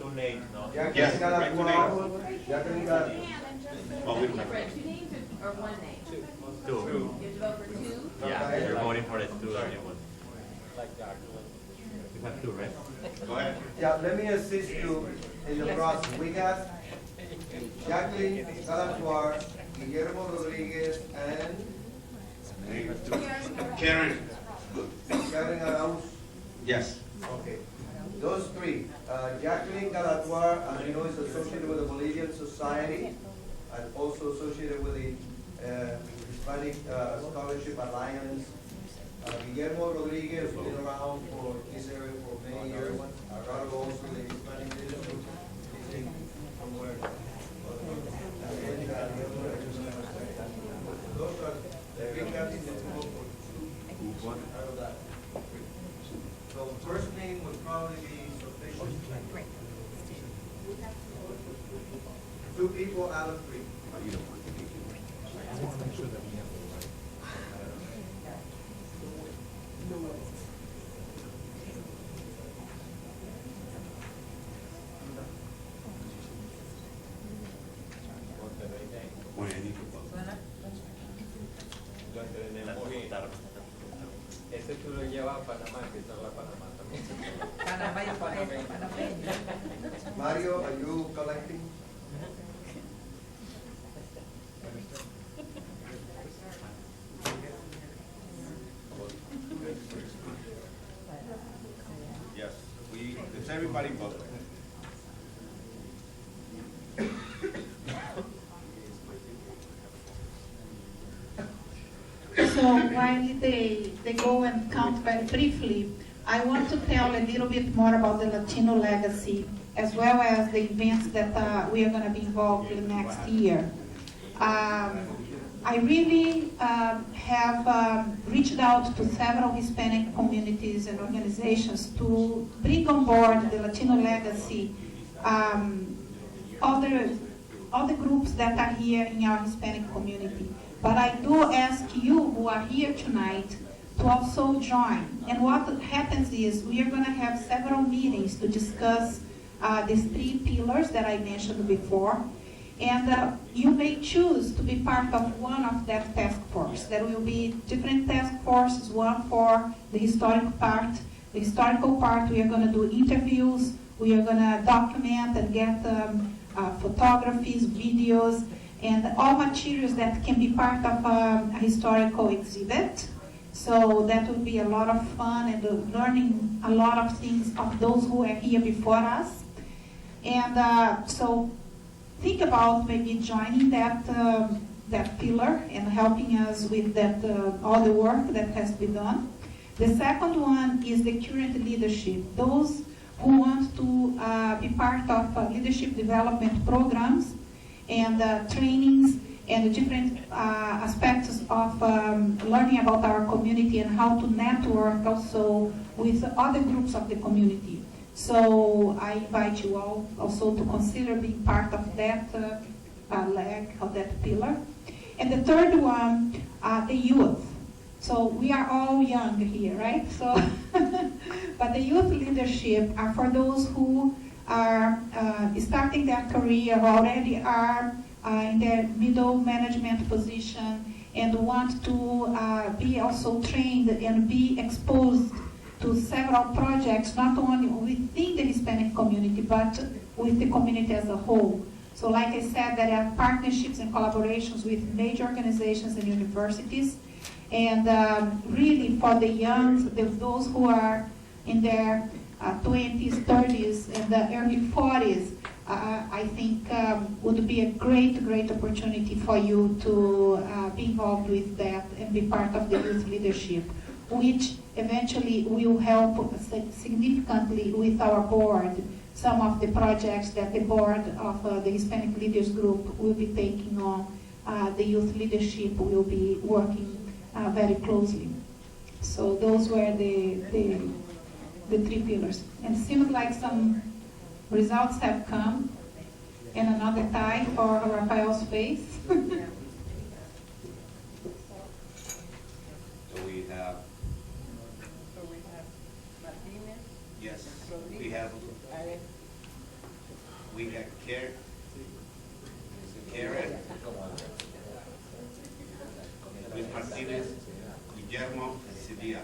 2 names, no? Yes, right today. Jacqueline got Well, we, 2 names or 1 name? 2. You have to vote for 2? Yeah, you're voting for the 2 anyone. Like Jacqueline. You have 2, right? go ahead. Yeah, let me assist you in the process. We got Jacqueline Galatuar, Guillermo Rodriguez, and Karen. Karen Arauz. Yes. Okay. Those 3, Jacqueline Galatuar, as you know, is associated with the Bolivian Society and also associated with the Hispanic Scholarship Alliance. Guillermo Rodriguez has been around for this area for many years. Arado also the Hispanic Leaders Group. He's in from where? And, those are the 3 candidates that vote for 2 out of that. So first name would probably be sufficient. 2 people out of 3. Bueno, I need to vote. Ese tú lo llevas a Panamá, que está en la Panamá también. Panamá y panameño. Mario, are you collecting? Yes, does everybody vote? while they go and count very briefly, I want to tell a little bit more about the Latino legacy, as well as the events that we are going to be involved in next year. I really have reached out to several Hispanic communities and organizations to bring on board the Latino legacy, all the groups that are here in our Hispanic community. But I do ask you who are here tonight to also join. And what happens is we are going to have several meetings to discuss these 3 pillars that I mentioned before. And you may choose to be part of one of that task force. There will be different task forces, one for the historical part. The historical part, we are going to do interviews, we are going to document and get photographies, videos, and all materials that can be part of a historical exhibit. So that will be a lot of fun and learning a lot of things of those who are here before us. And so think about maybe joining that pillar and helping us with that all the work that has to be done. The second one is the current leadership. Those who want to be part of leadership development programs and trainings and different aspects of learning about our community and how to network also with other groups of the community. So I invite you all also to consider being part of that leg of that pillar. And the third one, the youth. So we are all young here, right? So, but the youth leadership are for those who are starting their career, already are in their middle management position, and want to be also trained and be exposed to several projects, not only within the Hispanic community, but with the community as a whole. So like I said, there are partnerships and collaborations with major organizations and universities. And really for the young, those who are in their 20s, 30s, and the early 40s, I think would be a great, great opportunity for you to be involved with that and be part of the youth leadership, which eventually will help significantly with our board. Some of the projects that the board of the Hispanic Leaders Group will be taking on, the youth leadership will be working very closely. So those were the 3 pillars. And it seems like some results have come, and another tie for Rafael's face. So we have. Martinez. Yes. We have Karen. Luis Martinez, Guillermo Cedilla.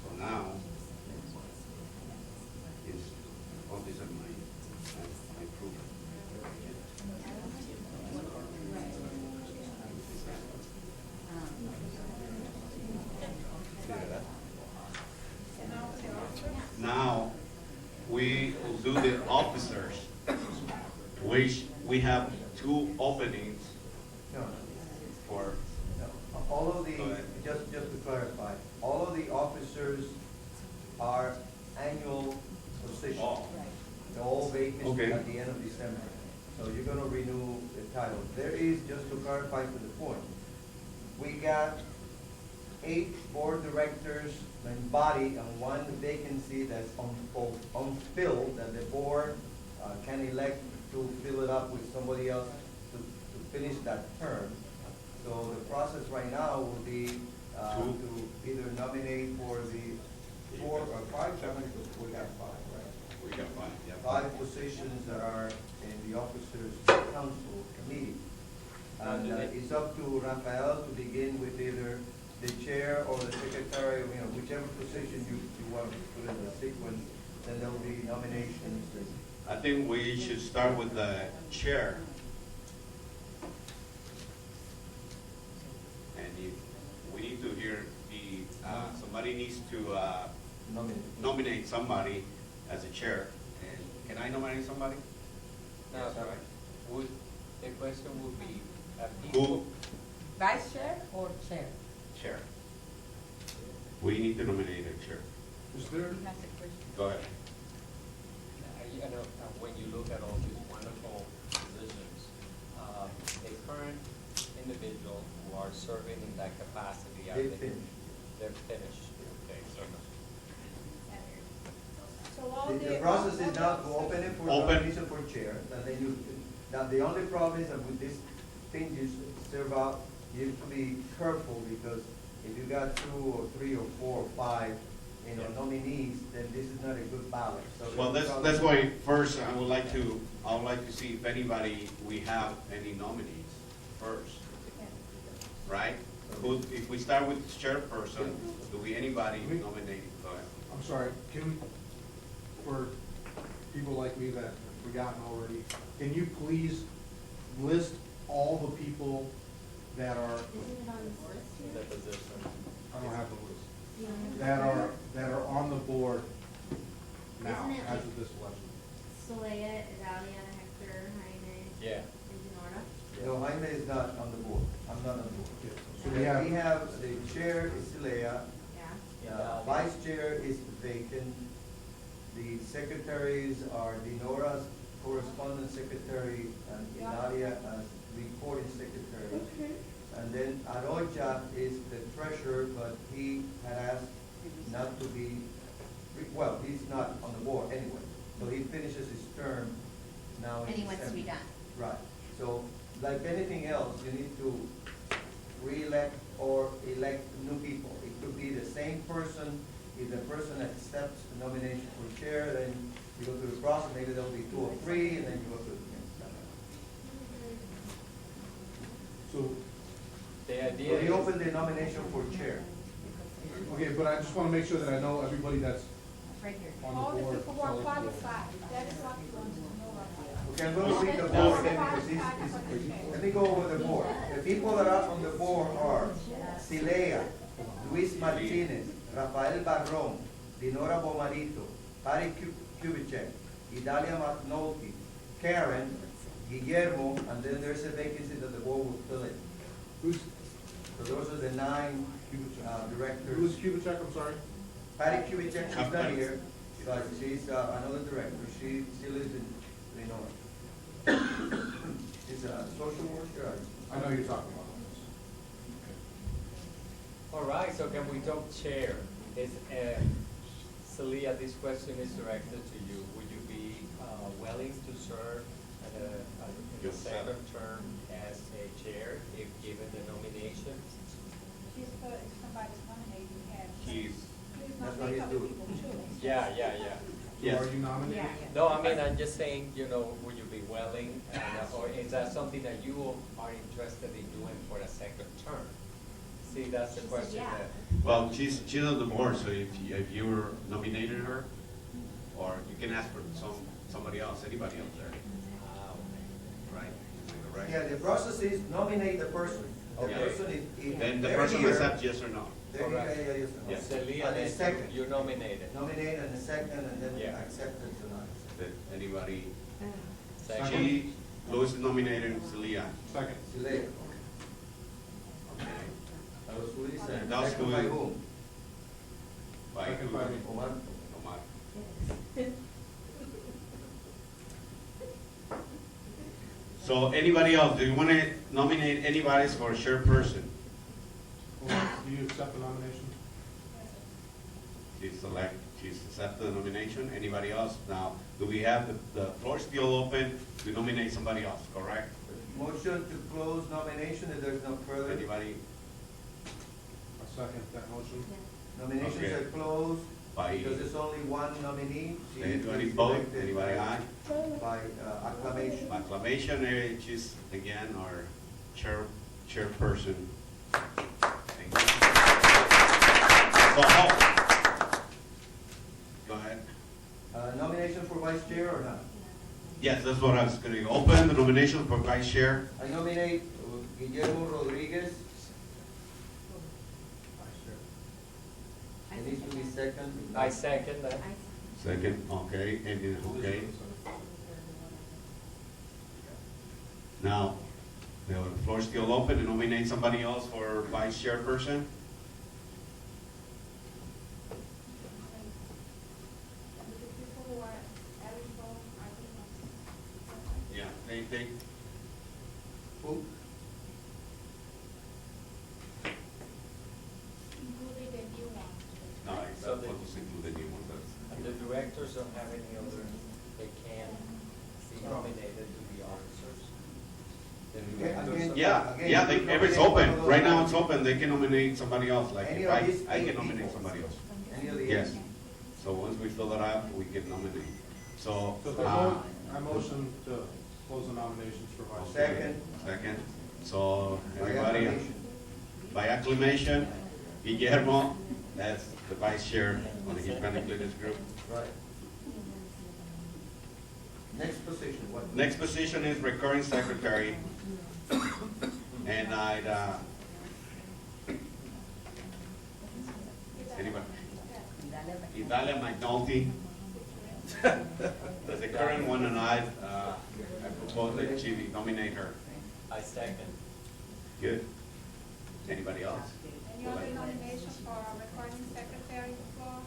So now, all these are my proof. Now, we will do the officers, which we have 2 openings for. All of the, just to clarify, all of the officers are annual positions. Oh. They're all vacant Okay. at the end of December. So you're gonna renew the title. There is, just to clarify to the point, we got 8 board directors and body and 1 vacancy that's unfilled that the board can elect to fill it up with somebody else to finish that term. So the process right now will be to either nominate for the 4 or 5, we got 5, right? We got 5, yeah. 5 positions that are in the officers' council committee. And it's up to Rafael to begin with either the chair or the secretary, whichever position you want to put in the sequence, then there will be nominations. I think we should start with the chair. And if we somebody needs to nominate somebody as a chair. And can I nominate somebody? No, Yes, sorry. Would, the question would be, Who? Vice chair or chair? Chair. We need to nominate a chair. Is there, That's the question. Go ahead. You know, when you look at all these wonderful positions, the current individual who are serving in that capacity, are They they? finished. They're finished, okay, so. So all The process is now to open it for Open. nomination for chair, and then you, now the only problem is that with this thing you serve out, you have to be careful, because if you got 2 or 3 or 4 or 5, nominees, then this is not a good balance. So Well, there's that's probably- why first I would like to see if anybody, we have any nominees first. Right? If we start with chairperson, do we anybody nominate? Go ahead. I'm sorry, can we, for people like me that have forgotten already, can you please list all the people that are, Isn't it on this list The here? position. I don't have the list, Yeah. that are on the board now, Isn't it as like- of this election? Solea, Idalia, Hector, Jaime, Yeah. and Denora. No, Jaime is not on the board. I'm not on the board. So we have, We have, the chair is Leah, Yeah. vice chair is vacant. The secretaries are Denora's correspondence secretary and Idalia as recording secretary. And then Arocha is the treasurer, but he had asked not to be, well, he's not on the board anyway. So he finishes his term now in And he wants to be December. done. Right. So like anything else, you need to re-elect or elect new people. It could be the same person. If the person accepts the nomination for chair, then you go through the process. Maybe there'll be 2 or 3, and then you go through the so, The So idea we is. open the nomination for chair. okay, but I just want to make sure that I know everybody that's Right here. on all the the board. people who are qualified, that is what we want to know about. Okay, I'm going to read the board again because let me go over the board. The people that are on the board are Silea, Luis Martinez, Rafael Barron, Dinora Bomarito, Patty Kubicek, Idalia McNulty, Karen, Guillermo, and then there's a vacancy that the board will fill in. Who's, So those are the 9 directors. who's Kubicek, I'm sorry? Patty Kubicek, she's not here, but she's another director. She lives in Lenore. She's a social worker. I know you're talking about this. All right, so can we talk chair? Is, Celia, this question is directed to you. Would you be willing to serve in a second term as a chair if given the nomination? If somebody's nominated, we have. He's, Please That's what nominate he's other doing. people too. Yeah. So Yes. are you nominated? No, I mean, I'm just saying, you know, would you be willing, or is that something that you are interested in doing for a second term? See, that's the question yeah. that. well, she's on the board, so if you were nominated her, or you can ask for somebody else, anybody else there. Right? Right? Yeah, the process is nominate the person. The Okay. person is. Then the they're person here, accepts yes or no. they're here, Correct. yeah, yes or no. Yes. Celia, And a then second. you nominated. Nominate and a second, and then Yeah. acceptance or not. That anybody, Second. she, Louis is nominated, Celia. Second. Silea. That was Luis, and That was second by Luis. whom? By Second by me. Omar. Omar. So anybody else, do you want to nominate anybody for chairperson? Well, do you accept the nomination? She's accepted the nomination. Anybody else? Now, do we have the floor still open to nominate somebody else, correct? Motion to close nomination if there's no further. Anybody? I second that motion. Nominations Okay. are closed By, because there's only one nominee. She anybody is vote? elected Anybody by- aye? By acclamation. By acclamation, she's again our chairperson. Thank you. So, go ahead. Nomination for vice chair or not? Yes, that's what I was going to open the nomination for vice chair. I nominate Guillermo Rodriguez. to be second. I second that. Second, okay, and then, okay. Now, the floor is still open to nominate somebody else for vice chairperson. Yeah, they. Who? No, I So want they- to include the new ones. And the directors don't have any other, they can be nominated to be officers? The directors. Yeah, if it's open, right now it's open, they can nominate somebody else, like Any if of these I can eight nominate people. somebody else. Any of the Yes. eight? So once we fill it out, we can nominate. So, I motion to close the nominations for vice chair. Second. so By everybody, acclamation. by acclamation, Guillermo, that's the vice chair of the Hispanic Leaders Group. Right. Next position, what? Next position is recurring secretary. And anybody? Idalia McNulty. That's the current one, and I propose that she nominate her. I second. Good. Anybody else? Any other nomination for recording secretary before?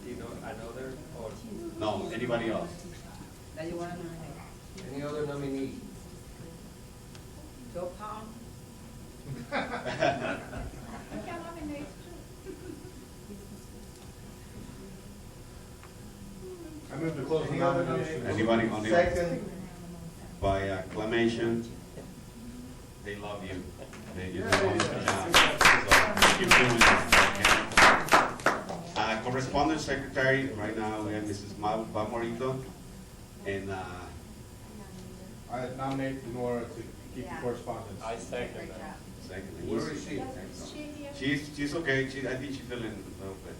Do you know another or? No, anybody else? That you want to nominate? Any other nominee? Joe Palm? You can nominate too. I move to close the Any other nominations. Anybody on the? Second. By acclamation. They love you. They do a wonderful job. So keep doing it. Correspondence secretary, right now we have Mrs. Morito. And I nominate Nora to keep the correspondence. I second that. second. Where is she? She's okay. I think she's feeling a little bit.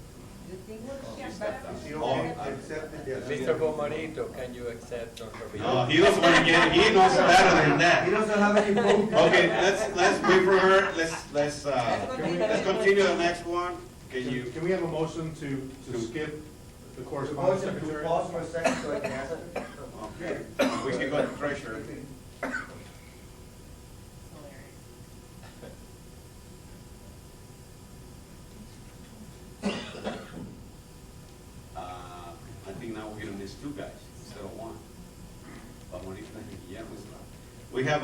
You think She stepped down. Is she okay? Accepted, yes. Mr. Bomarito, can you accept on her No, behalf? he doesn't want to get. He knows better than that. He doesn't have any vote. Okay, let's wait for her. Let's continue the next one. Can we have a motion to skip the correspondence Motion to secretary? pause for a second so I can ask her. Okay, we can go to treasurer. I think now we're gonna miss two guys instead of one. But what do you think? Yeah, we have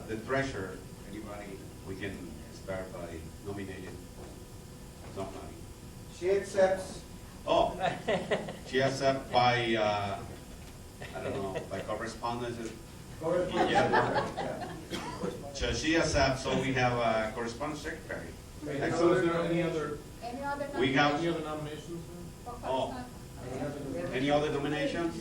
the treasurer. Anybody? We can start by nominating somebody. She accepts. Oh, she accepts by I don't know, by correspondence. Yeah. So she accepts. So we have a correspondence secretary. Okay, so is there any other, Any other We have. any other nominations? Oh, any other nominations?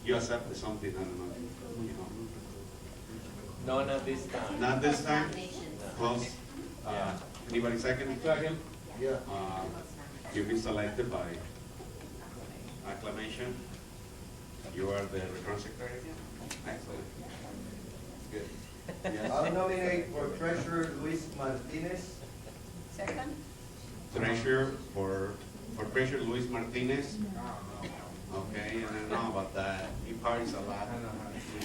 You accept something, I don't know. You know. None at this time. Not this time? Close. Anybody second? Second. Yeah. You've been selected by acclamation. You are the recurring secretary? Excellent. Good. Yes. I'll nominate for treasurer Luis Martinez. Second? Treasurer for treasurer Luis Martinez. Okay, and I don't know about that. He parties a lot.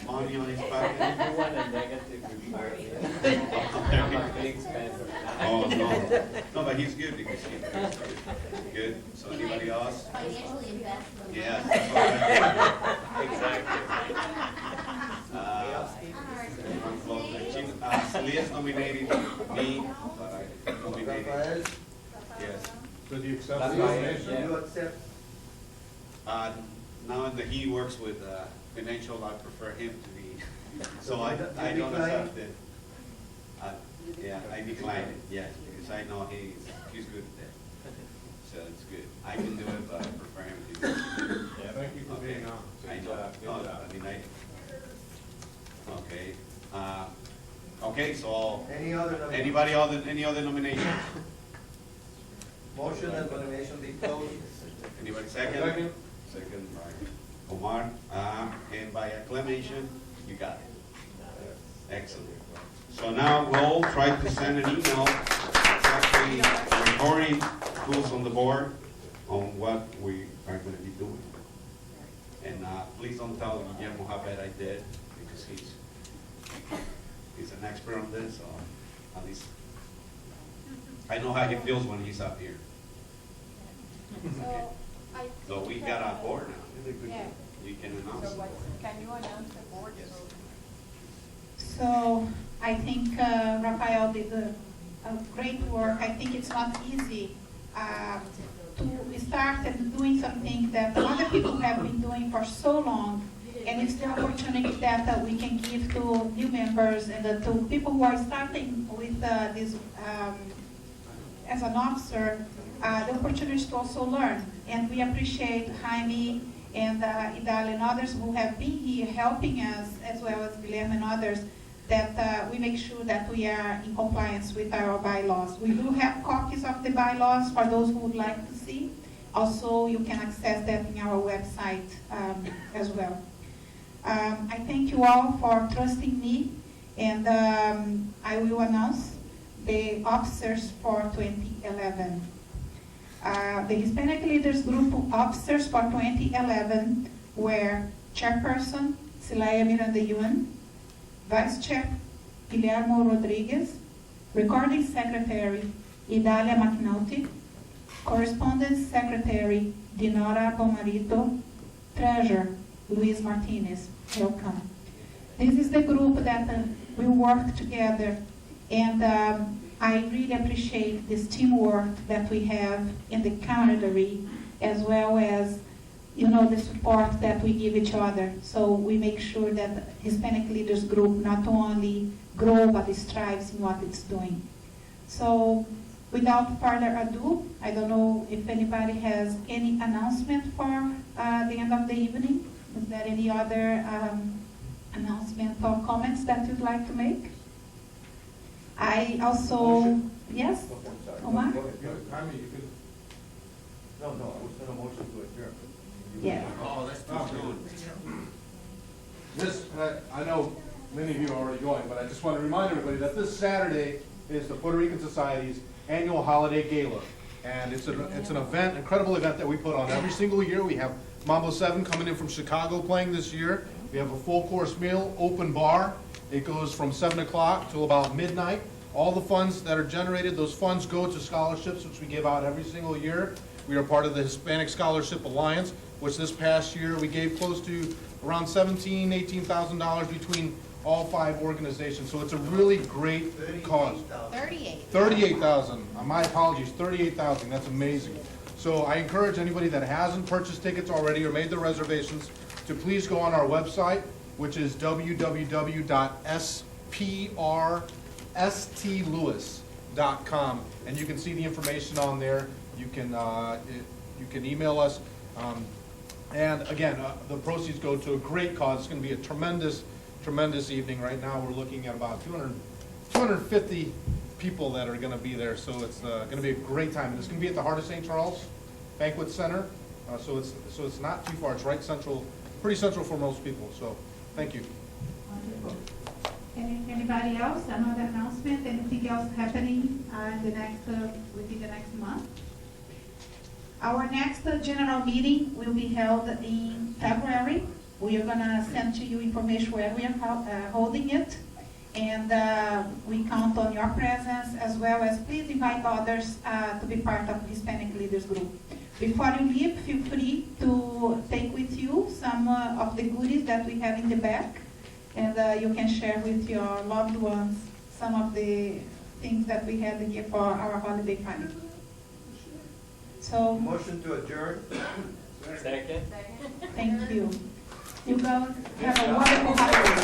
Money on his If pocket. you want a negative report, I'm a big spender. Oh, no. No, but he's good because he's good. So anybody else? Financially invested. Yes. Exactly. Celia's nominating me, but I nominated. Rafael, Yes. So do you accept That's the why- nomination? yeah. you accept? Now that he works with financial, I prefer him to be, so I You don't decline? accept it. Yeah, I decline it, yes, because I know he's good at that. So it's good. I can do it, but I prefer him to do it. Yeah, thank you for being on. I know. Good No, job. I mean, okay. Okay, so Any other nomination? anybody other, any other nominations? Motion and nomination be closed. Anybody second? Second. Second by Omar, and by acclamation, you got it. Excellent. So now we'll try to send an email, it's actually recording who's on the board on what we are going to be doing. And please don't tell Guillermo how bad I did, because he's an expert on this, so at least I know how he feels when he's up here. So we got our board now. Yeah. You can announce it. Can you announce the board? So I think Rafael did a great work. I think it's not easy to start and doing something that other people have been doing for so long, and it's the opportunity that we can give to new members and to people who are starting with this as an officer, the opportunity to also learn. And we appreciate Jaime and Idal and others who have been here helping us, as well as Guilherme and others, that we make sure that we are in compliance with our bylaws. We do have copies of the bylaws for those who would like to see. Also, you can access that in our website as well. I thank you all for trusting me, and I will announce the officers for 2011. The Hispanic Leaders Group officers for 2011 were Chairperson Silaya Miranda Yuan, Vice Chair Guillermo Rodriguez, Recording Secretary Idalia McNulty, Correspondence Secretary Dinora Bomarito, Treasurer Luis Martinez. Welcome. This is the group that will work together, and I really appreciate this teamwork that we have in the camaraderie, as well as the support that we give each other. So we make sure that the Hispanic Leaders Group not only grows, but strives in what it's doing. So without further ado, I don't know if anybody has any announcement for the end of the evening. Is there any other announcement or comments that you'd like to make? I also, yes? Omar? No, I was going to motion to adjourn. Yeah. Oh, that's too good. This, I know many of you are already going, but I just want to remind everybody that this Saturday is the Puerto Rican Society's annual holiday gala. And it's an event, incredible event that we put on every single year. We have Mambo 7 coming in from Chicago playing this year. We have a full course meal, open bar. It goes from 7 o'clock till about midnight. All the funds that are generated, those funds go to scholarships, which we give out every single year. We are part of the Hispanic Scholarship Alliance, which this past year we gave close to around $17,000, $18,000 between all 5 organizations. So it's a really great cause. 38,000. My apologies, 38,000. That's amazing. So I encourage anybody that hasn't purchased tickets already or made the reservations to please go on our website, which is www.sprSTLewis.com, and you can see the information on there. You can email us. And again, the proceeds go to a great cause. It's going to be a tremendous evening. Right now we're looking at about 250 people that are going to be there, so it's going to be a great time. And it's going to be at the Heart of St. Charles Banquet Center, so it's not too far. It's right central, pretty central for most people. So thank you. Wonderful. Anybody else? Another announcement? Anything else happening within the next month? Our next general meeting will be held in February. We are going to send to you information where we are holding it. And we count on your presence, as well as please invite others to be part of the Hispanic Leaders Group. Before you leave, feel free to take with you some of the goodies that we have in the back. And you can share with your loved ones some of the things that we had here for our holiday party. So, motion to adjourn. Second. Thank you. You guys have a wonderful holiday.